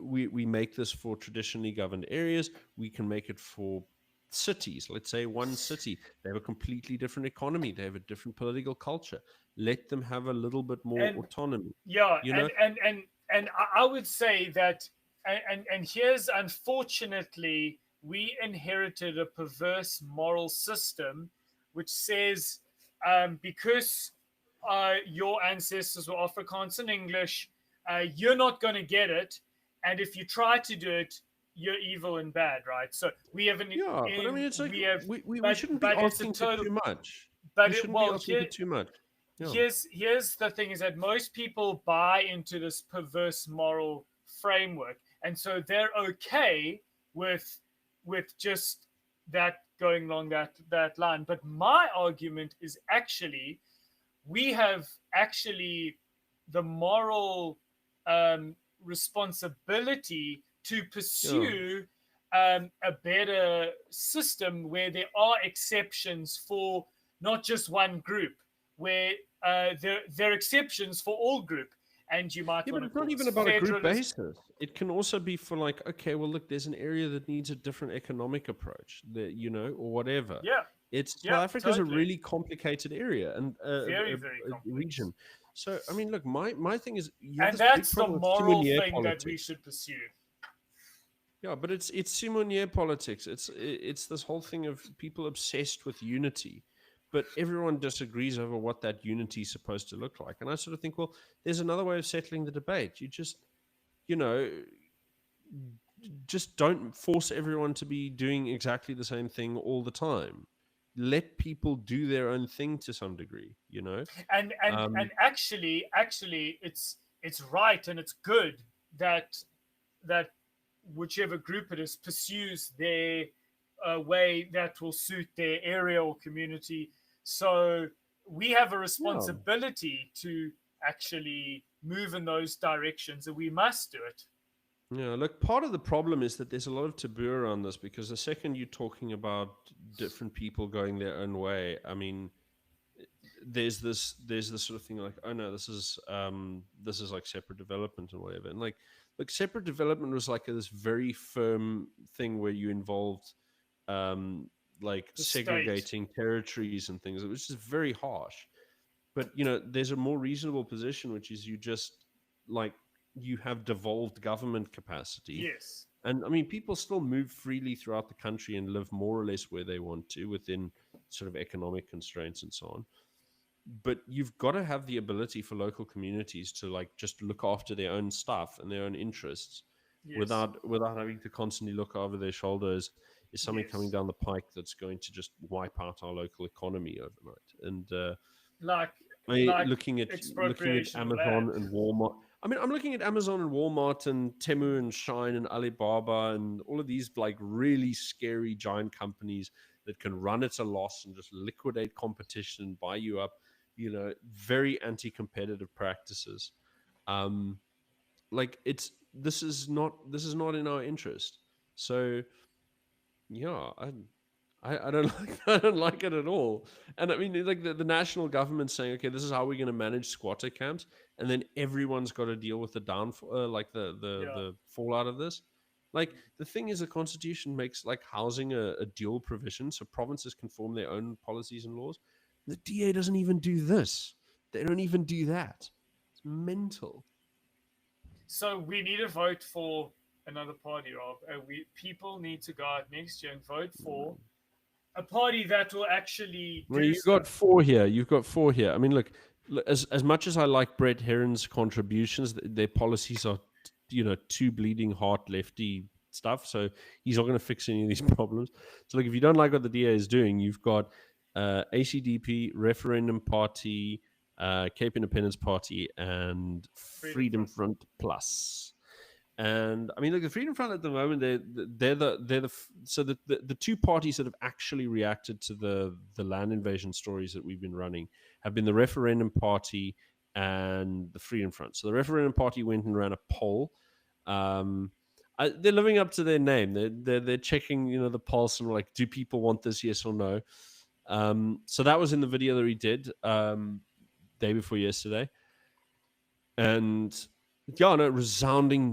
We make this for traditionally governed areas. We can make it for cities. Let's say one city, they have a completely different economy, they have a different political culture. Let them have a little bit more autonomy. And I would say that, and here's, unfortunately, we inherited a perverse moral system which says because your ancestors were Afrikaans and English, you're not going to get it, and if you try to do it, you're evil and bad, right? So we have but I mean, it's like we shouldn't be asking for too much. Too much. Yeah. Here's the thing: is that most people buy into this perverse moral framework, and so they're okay with just that going along that line. But my argument is actually, we have actually the moral responsibility to pursue a better system where there are exceptions for not just one group, where there are exceptions for all group. And you might but it's not even about a group basis. It can also be for like, okay, well, look, there's an area that needs a different economic approach, or whatever. South Africa is a really complicated area and very region. So, I mean, look, my thing is, and that's the moral thing that we should pursue. Yeah, but it's Simonier politics. It's this whole thing of people obsessed with unity, but everyone disagrees over what that unity is supposed to look like. And I sort of think, well, there's another way of settling the debate. You just, just don't force everyone to be doing exactly the same thing all the time. Let people do their own thing to some degree, And actually, it's right and it's good that whichever group it is pursues their way that will suit their area or community. So we have a responsibility to actually move in those directions, and we must do it. Yeah, look, part of the problem is that there's a lot of taboo around this because the second you're talking about different people going their own way, I mean, there's this sort of thing like, oh no, this is like separate development and whatever. And like separate development was like this very firm thing where you involved like The state. segregating territories and things. It was just very harsh. But there's a more reasonable position, which is you just like you have devolved government capacity. Yes. And I mean, people still move freely throughout the country and live more or less where they want to within sort of economic constraints and so on. But you've got to have the ability for local communities to like just look after their own stuff and their own interests Yes. without having to constantly look over their shoulders. Is something coming Yes. down the pike that's going to just wipe out our local economy overnight? And Like I mean, like looking at expropriation of Amazon land. and Walmart. I mean, I'm looking at Amazon and Walmart and Temu and Shine and Alibaba and all of these like really scary giant companies that can run at a loss and just liquidate competition and buy you up. Very anti-competitive practices. Um, like this is not in our interest. So yeah, I don't I don't like it at all. And I mean, like the national government saying, okay, this is how we're going to manage squatter camps, and then everyone's got to deal with the downfall, like Yeah. the fallout of this. Like the thing is, the constitution makes like housing a dual provision, so provinces can form their own policies and laws. The DA doesn't even do this. They don't even do that. It's mental. So we need to vote for another party, Rob. We people need to go out next year and vote for a party that will actually Well, do you've got stuff. four here. You've got four here. I mean, look, as much as I like Brett Herron's contributions, their policies are, too bleeding heart lefty stuff. So he's not going to fix any of these problems. So, look, if you don't like what the DA is doing, you've got ACDP, Referendum Party, Cape Independence Party, and Freedom Freedom Front. Front Plus. And I mean, look, the Freedom Front at the moment, so the two parties that have actually reacted to the land invasion stories that we've been running have been the Referendum Party and the Freedom Front. So the Referendum Party went and ran a poll. They're living up to their name. They're checking the pulse and like, do people want this? Yes or no? So that was in the video that we did day before yesterday, and yeah, no, resounding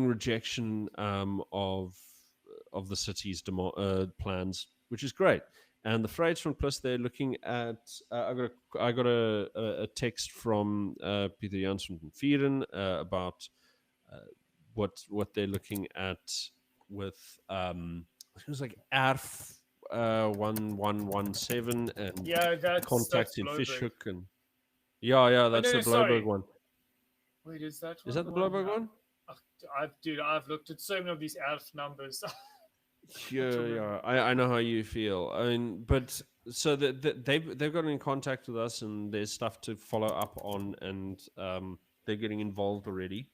rejection of the city's plans, which is great. And the Fridays from Plus, they're looking at. I got a text from Peter Jans from Vieren about what they're looking at with it was like ARF 1117 and Yeah, that's contact in Bloberg. Fishhook and yeah, Oh that's no, the Bloberg sorry. one. Wait, is that Is one that the Bloberg one? I've looked at so many of these ALF numbers. Yeah. I know how you feel. I mean, but so they've gotten in contact with us, and there's stuff to follow up on, and they're getting involved already.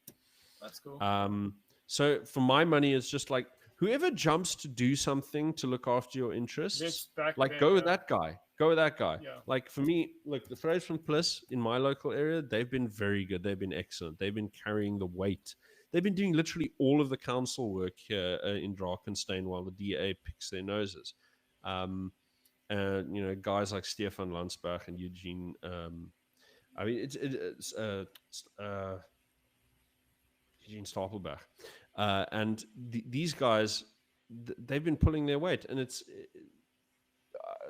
That's cool. So for my money, it's just like whoever jumps to do something to look after your interests, like go with that guy. Go with that guy. Yeah. Like for me, look, the Fridays from Plus in my local area, they've been very good. They've been excellent. They've been carrying the weight. They've been doing literally all of the council work here in Drakenstein while the DA picks their noses. And guys like Stefan Landsberg and Eugene. I mean, it's Eugene Stapelberg, and these guys, they've been pulling their weight, and it's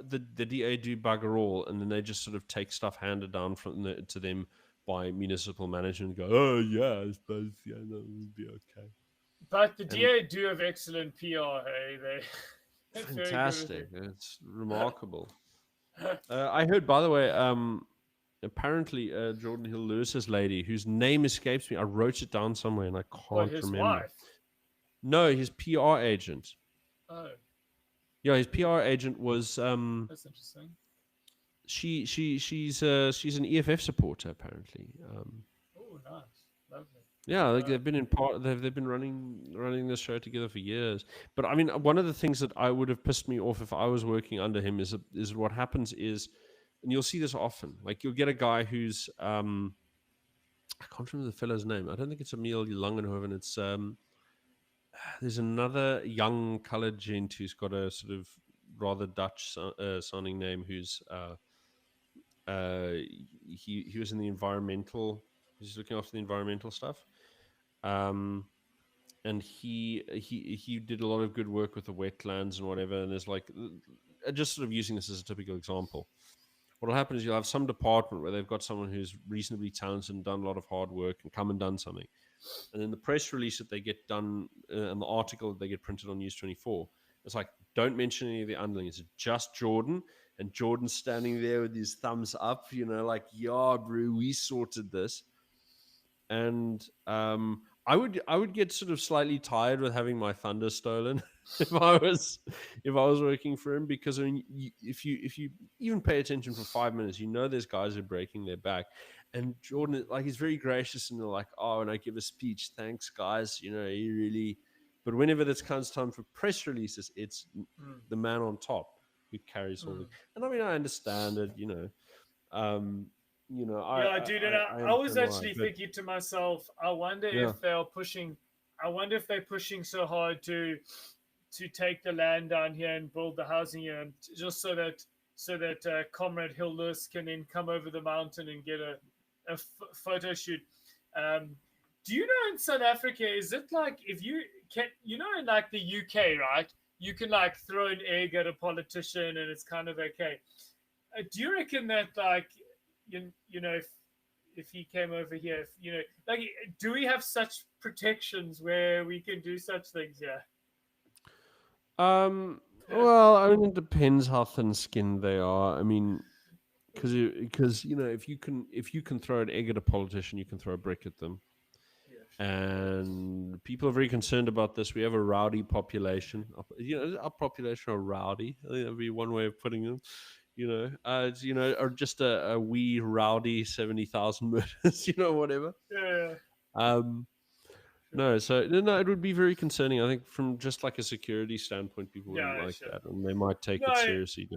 the DA do bugger all, and then they just sort of take stuff handed down to them by municipal management. And go, oh yeah, I suppose that would be okay. But the DA do have excellent PR. Hey, fantastic. It's remarkable. I heard, by the way, apparently Jordan Hill Lewis's lady, whose name escapes me, I wrote it down somewhere and I can't his remember. wife? No, his PR agent. Oh. Yeah, his PR agent was. That's interesting. She's an EFF supporter apparently. Oh, nice, lovely. Yeah, like they've been running this show together for years. But I mean, one of the things that I would have pissed me off if I was working under him is what happens is, and you'll see this often. Like you'll get a guy who's I can't remember the fellow's name. I don't think it's Emil Langenhoven. It's there's another young coloured gent who's got a sort of rather Dutch sounding name. Who's he was in the environmental. He's looking after the environmental stuff. And he did a lot of good work with the wetlands and whatever. And there's like just sort of using this as a typical example. What'll happen is you'll have some department where they've got someone who's reasonably talented and done a lot of hard work and come and done something. And then the press release that they get done and the article that they get printed on News 24, it's like, don't mention any of the underlings. It's just Jordan. And Jordan's standing there with his thumbs up, like, yeah, bro, we sorted this. And I would get sort of slightly tired with having my thunder stolen if I was working for him, because I mean, if you even pay attention for 5 minutes, there's guys who are breaking their back, and Jordan, like, he's very gracious and they're like, oh, and I give a speech, thanks guys, he really. But whenever it comes time for press releases, it's the man on top who carries all the. And I mean, I understand it, Yeah, dude, and I was actually thinking to myself, I wonder if they're pushing. I wonder if they're pushing so hard to take the land down here and build the housing here, and just so that Comrade Hill Lewis can then come over the mountain and get a photo shoot. Do you know in South Africa, is it like if you can, in like the UK, right? You can like throw an egg at a politician and it's kind of okay. Do you reckon that like if he came over here, like, do we have such protections where we can do such things? Yeah. Well, I mean, it depends how thin-skinned they are. I mean, because if you can throw an egg at a politician, you can throw a brick at them. Yeah, sure. And people are very concerned about this. We have a rowdy population. Our population are rowdy. I think that'd be one way of putting them. Or just a wee rowdy 70,000 murders, whatever. Yeah. No, it would be very concerning. I think from just like a security standpoint, people wouldn't like that, and they might take it seriously.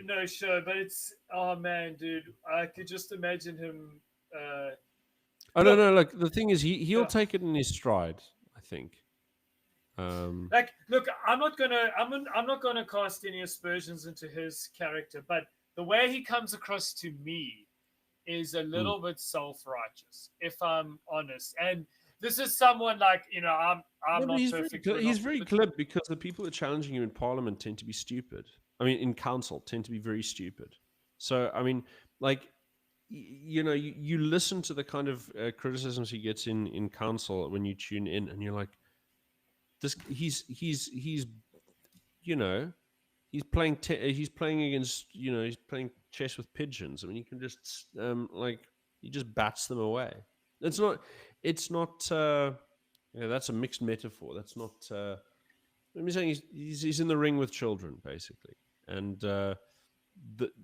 No, sure, but it's man, dude, I could just imagine him. No. Like the thing is, he'll take it in his stride. I think. Look, I'm not gonna cast any aspersions into his character, but the way he comes across to me is a little bit self-righteous, if I'm honest. And this is someone like, I'm not perfect. He's very glib because the people who are challenging him in Parliament tend to be stupid. I mean, in council tend to be very stupid. So I mean, like, you listen to the kind of criticisms he gets in council when you tune in, and you're like, he's playing against he's playing chess with pigeons. I mean, you can just he just bats them away. That's a mixed metaphor. That's not I'm saying he's in the ring with children basically, and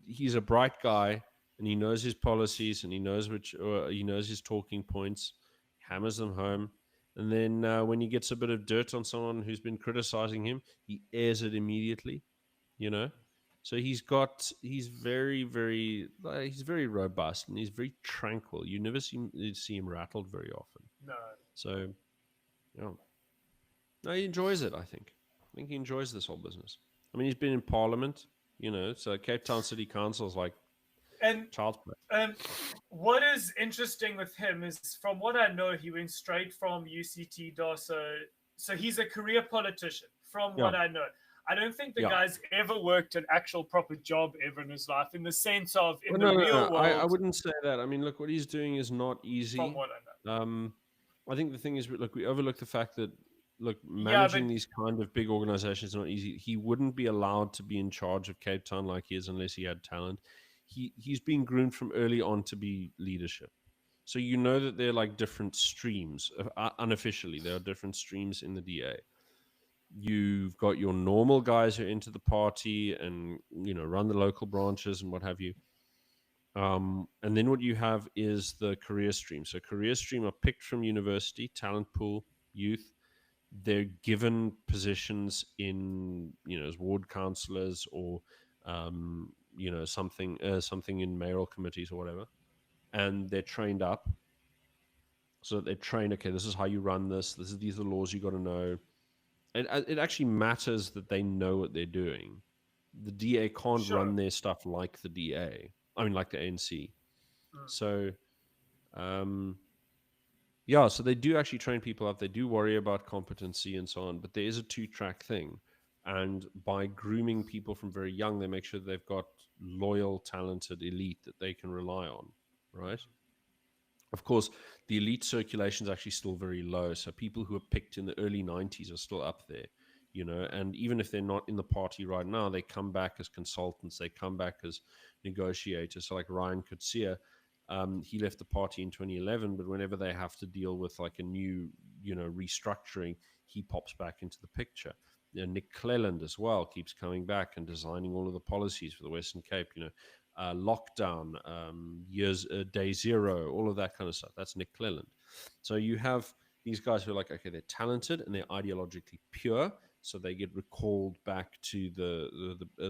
he's a bright guy and he knows his policies and he knows his talking points, hammers them home. And then when he gets a bit of dirt on someone who's been criticizing him, he airs it immediately, So he's very, very, he's very robust and he's very tranquil. You never see him rattled very often. No. So, no, he enjoys it. I think he enjoys this whole business. I mean, he's been in Parliament, So Cape Town City Council is like child's play. What is interesting with him is, from what I know, he went straight from UCT DOSO. So he's a career politician, from what I know. I don't think the guy's ever worked an actual proper job ever in his life, in the sense of real world. I wouldn't say that. I mean, look, what he's doing is not easy. From what I know. I think the thing is, look, we overlook the fact that, managing these kind of big organizations is not easy. He wouldn't be allowed to be in charge of Cape Town like he is unless he had talent. He's been groomed from early on to be leadership. So that they're like different streams. Unofficially, there are different streams in the DA. You've got your normal guys who enter the party and run the local branches and what have you. And then what you have is the career stream. So career stream are picked from university, talent pool, youth. They're given positions in as ward councillors or something in mayoral committees or whatever, and they're trained up. so that they train. Okay, this is how you run this. These are the laws you got to know. It actually matters that they know what they're doing. The DA can't Sure. run their stuff like the DA. I mean, like the ANC. Mm. So, yeah, so they do actually train people up. They do worry about competency and so on, but there is a two-track thing. And by grooming people from very young, they make sure they've got loyal, talented elite that they can rely on, right? Of course, the elite circulation is actually still very low. So people who were picked in the early 90s are still up there, and even if they're not in the party right now, they come back as consultants, they come back as negotiators. So like Ryan Coetzee, he left the party in 2011, but whenever they have to deal with like a new, restructuring, he pops back into the picture. Nick Cleland as well keeps coming back and designing all of the policies for the Western Cape, lockdown, day zero, all of that kind of stuff. That's Nick Cleland. So you have these guys who are like, okay, they're talented and they're ideologically pure. So they get recalled back to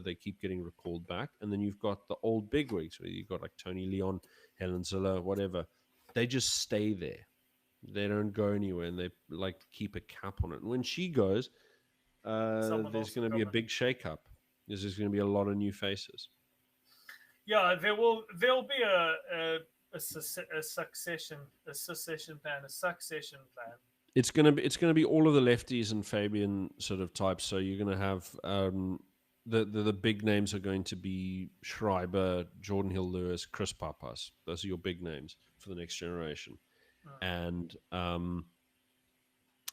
they keep getting recalled back. And then you've got the old bigwigs where you've got like Tony Leon, Helen Ziller, whatever. They just stay there. They don't go anywhere and they like keep a cap on it. And when she goes, Someone there's else going will to be a come in. big shakeup. There's going to be a lot of new faces. Yeah, there'll be a succession plan, a succession plan. It's gonna be all of the lefties and Fabian sort of types. So you're gonna have the big names are going to be Schreiber, Jordan Hill Lewis, Chris Papas. Those are your big names for the next generation. And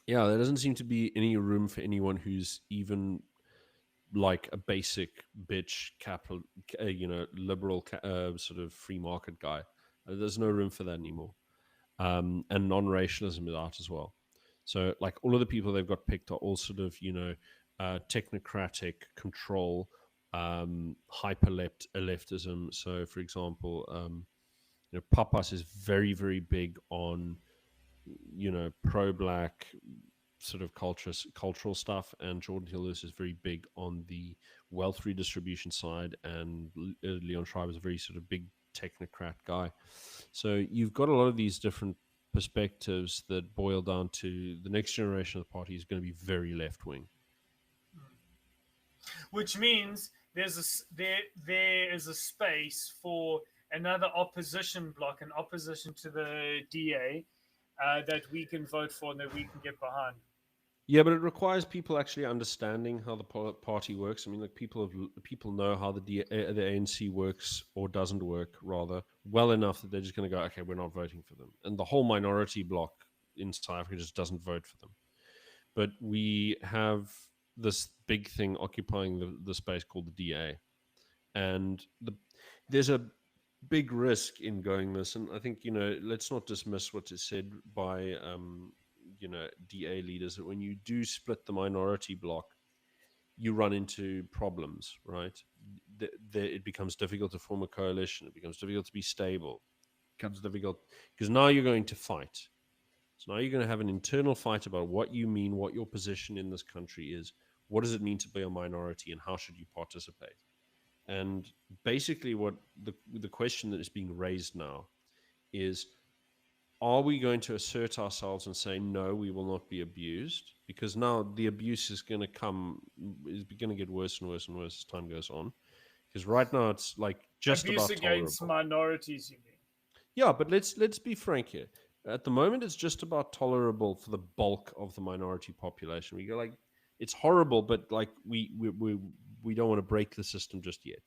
yeah, there doesn't seem to be any room for anyone who's even like a basic bitch capital, liberal sort of free market guy. There's no room for that anymore. And non-racialism is out as well. So, like all of the people they've got picked are all sort of, technocratic control, hyper leftism. So, for example, Papas is very, very big on, pro-black sort of cultural stuff, and Jordan Hill is very big on the wealth redistribution side, and Leon Schreiber is a very sort of big technocrat guy. So you've got a lot of these different perspectives that boil down to the next generation of the party is going to be very left wing. Which means there is a space for another opposition bloc, an opposition to the DA, that we can vote for and that we can get behind. Yeah, but it requires people actually understanding how the party works. I mean, like people know how the ANC works or doesn't work, rather well enough that they're just going to go, okay, we're not voting for them, and the whole minority bloc in South Africa just doesn't vote for them. But we have this big thing occupying the space called the DA, and there's a big risk in going this, and I think let's not dismiss what is said by DA leaders, that when you do split the minority bloc, you run into problems, right? It becomes difficult to form a coalition. It becomes difficult to be stable. It becomes difficult because now you're going to fight. So now you're going to have an internal fight about what you mean, what your position in this country is. What does it mean to be a minority, and how should you participate? And basically, what the question that is being raised now is, are we going to assert ourselves and say, no, we will not be abused? Because now the abuse is going to get worse and worse and worse as time goes on. Because right now it's like just abuse about against tolerable. minorities, you mean? Yeah, but let's be frank here. At the moment, it's just about tolerable for the bulk of the minority population. We go like, it's horrible, but like we don't want to break the system just yet.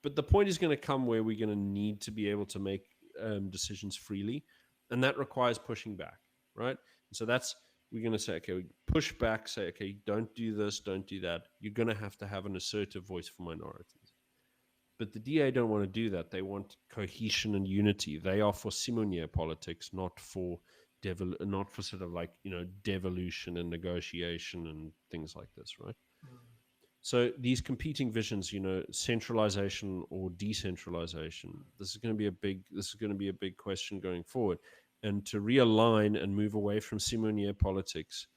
But the point is going to come where we're going to need to be able to make decisions freely, and that requires pushing back, right? And so we're going to say, okay, we push back, say, okay, don't do this, don't do that. You're going to have an assertive voice for minorities. But the DA don't want to do that. They want cohesion and unity. They are for Simonier politics, not for sort of like devolution and negotiation and things like this, right? So these competing visions, centralization or decentralization, this is going to be a big question going forward. And to realign and move away from Simonier politics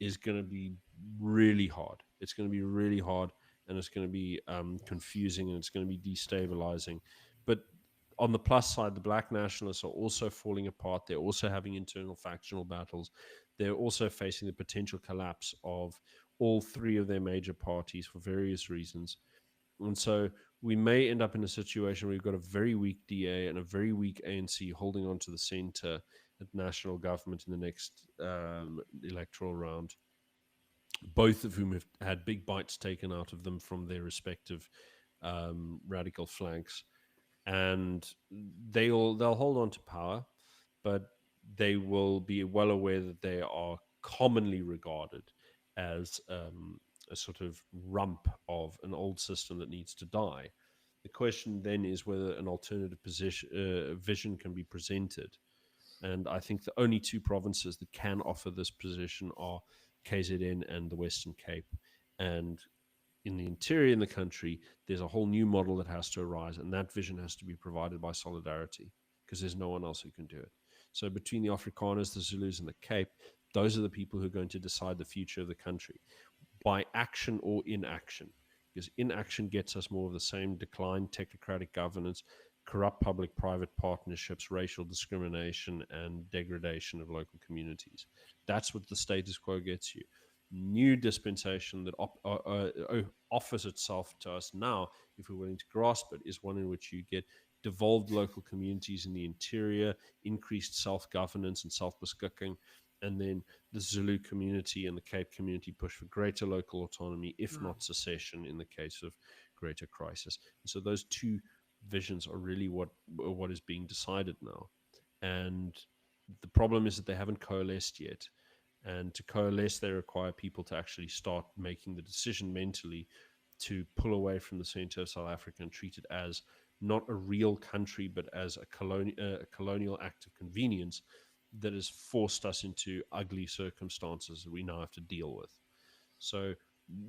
is going to be really hard. It's going to be really hard, and it's going to be confusing, and it's going to be destabilizing. But on the plus side, the black nationalists are also falling apart. They're also having internal factional battles. They're also facing the potential collapse of all three of their major parties for various reasons. And so we may end up in a situation where we've got a very weak DA and a very weak ANC holding on to the center at national government in the next electoral round, both of whom have had big bites taken out of them from their respective radical flanks. And they'll hold on to power, but they will be well aware that they are commonly regarded as a sort of rump of an old system that needs to die. The question then is whether an alternative vision can be presented. And I think the only two provinces that can offer this position are KZN and the Western Cape. And in the interior in the country, there's a whole new model that has to arise, and that vision has to be provided by Solidarity because there's no one else who can do it. So between the Afrikaners, the Zulus, and the Cape, those are the people who are going to decide the future of the country by action or inaction, because inaction gets us more of the same: decline, technocratic governance, corrupt public-private partnerships, racial discrimination, and degradation of local communities. That's what the status quo gets you. New dispensation that offers itself to us now, if we're willing to grasp it, is one in which you get devolved local communities in the interior, increased self-governance and self-beskikking, and then the Zulu community and the Cape community push for greater local autonomy, if not secession, in the case of greater crisis. And so those two visions are really what is being decided now. And the problem is that they haven't coalesced yet. And to coalesce, they require people to actually start making the decision mentally to pull away from the center of South Africa and treat it as not a real country, but as a colonial act of convenience that has forced us into ugly circumstances that we now have to deal with. So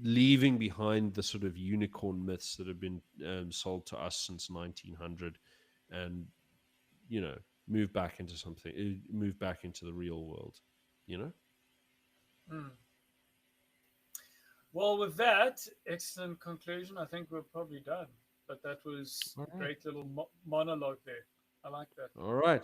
leaving behind the sort of unicorn myths that have been sold to us since 1900 and, move back into the real world, Well, with that excellent conclusion, I think we're probably done. But that was a great little monologue there. I like that. All right.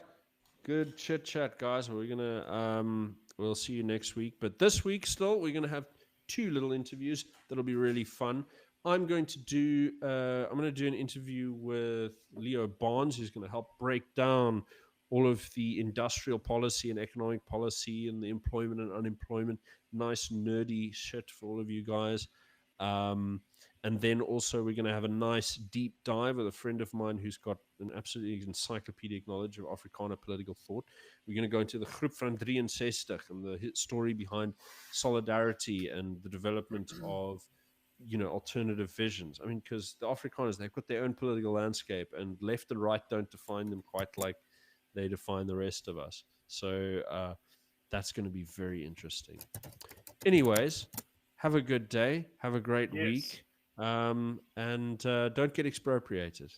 Good chit chat, guys. We're gonna we'll see you next week. But this week still we're gonna have two little interviews that'll be really fun. I'm going to do an interview with Leo Barnes, who's going to help break down all of the industrial policy and economic policy and the employment and unemployment. Nice nerdy shit for all of you guys. And then also we're going to have a nice deep dive with a friend of mine who's got an absolutely encyclopedic knowledge of Afrikaner political thought. We're going to go into the Groep van 63 and the story behind Solidarity and the development of, alternative visions. I mean, because the Afrikaners, they've got their own political landscape, and left and right don't define them quite like they define the rest of us. So that's going to be very interesting. Anyways, have a good day. Have a great week. And don't get expropriated.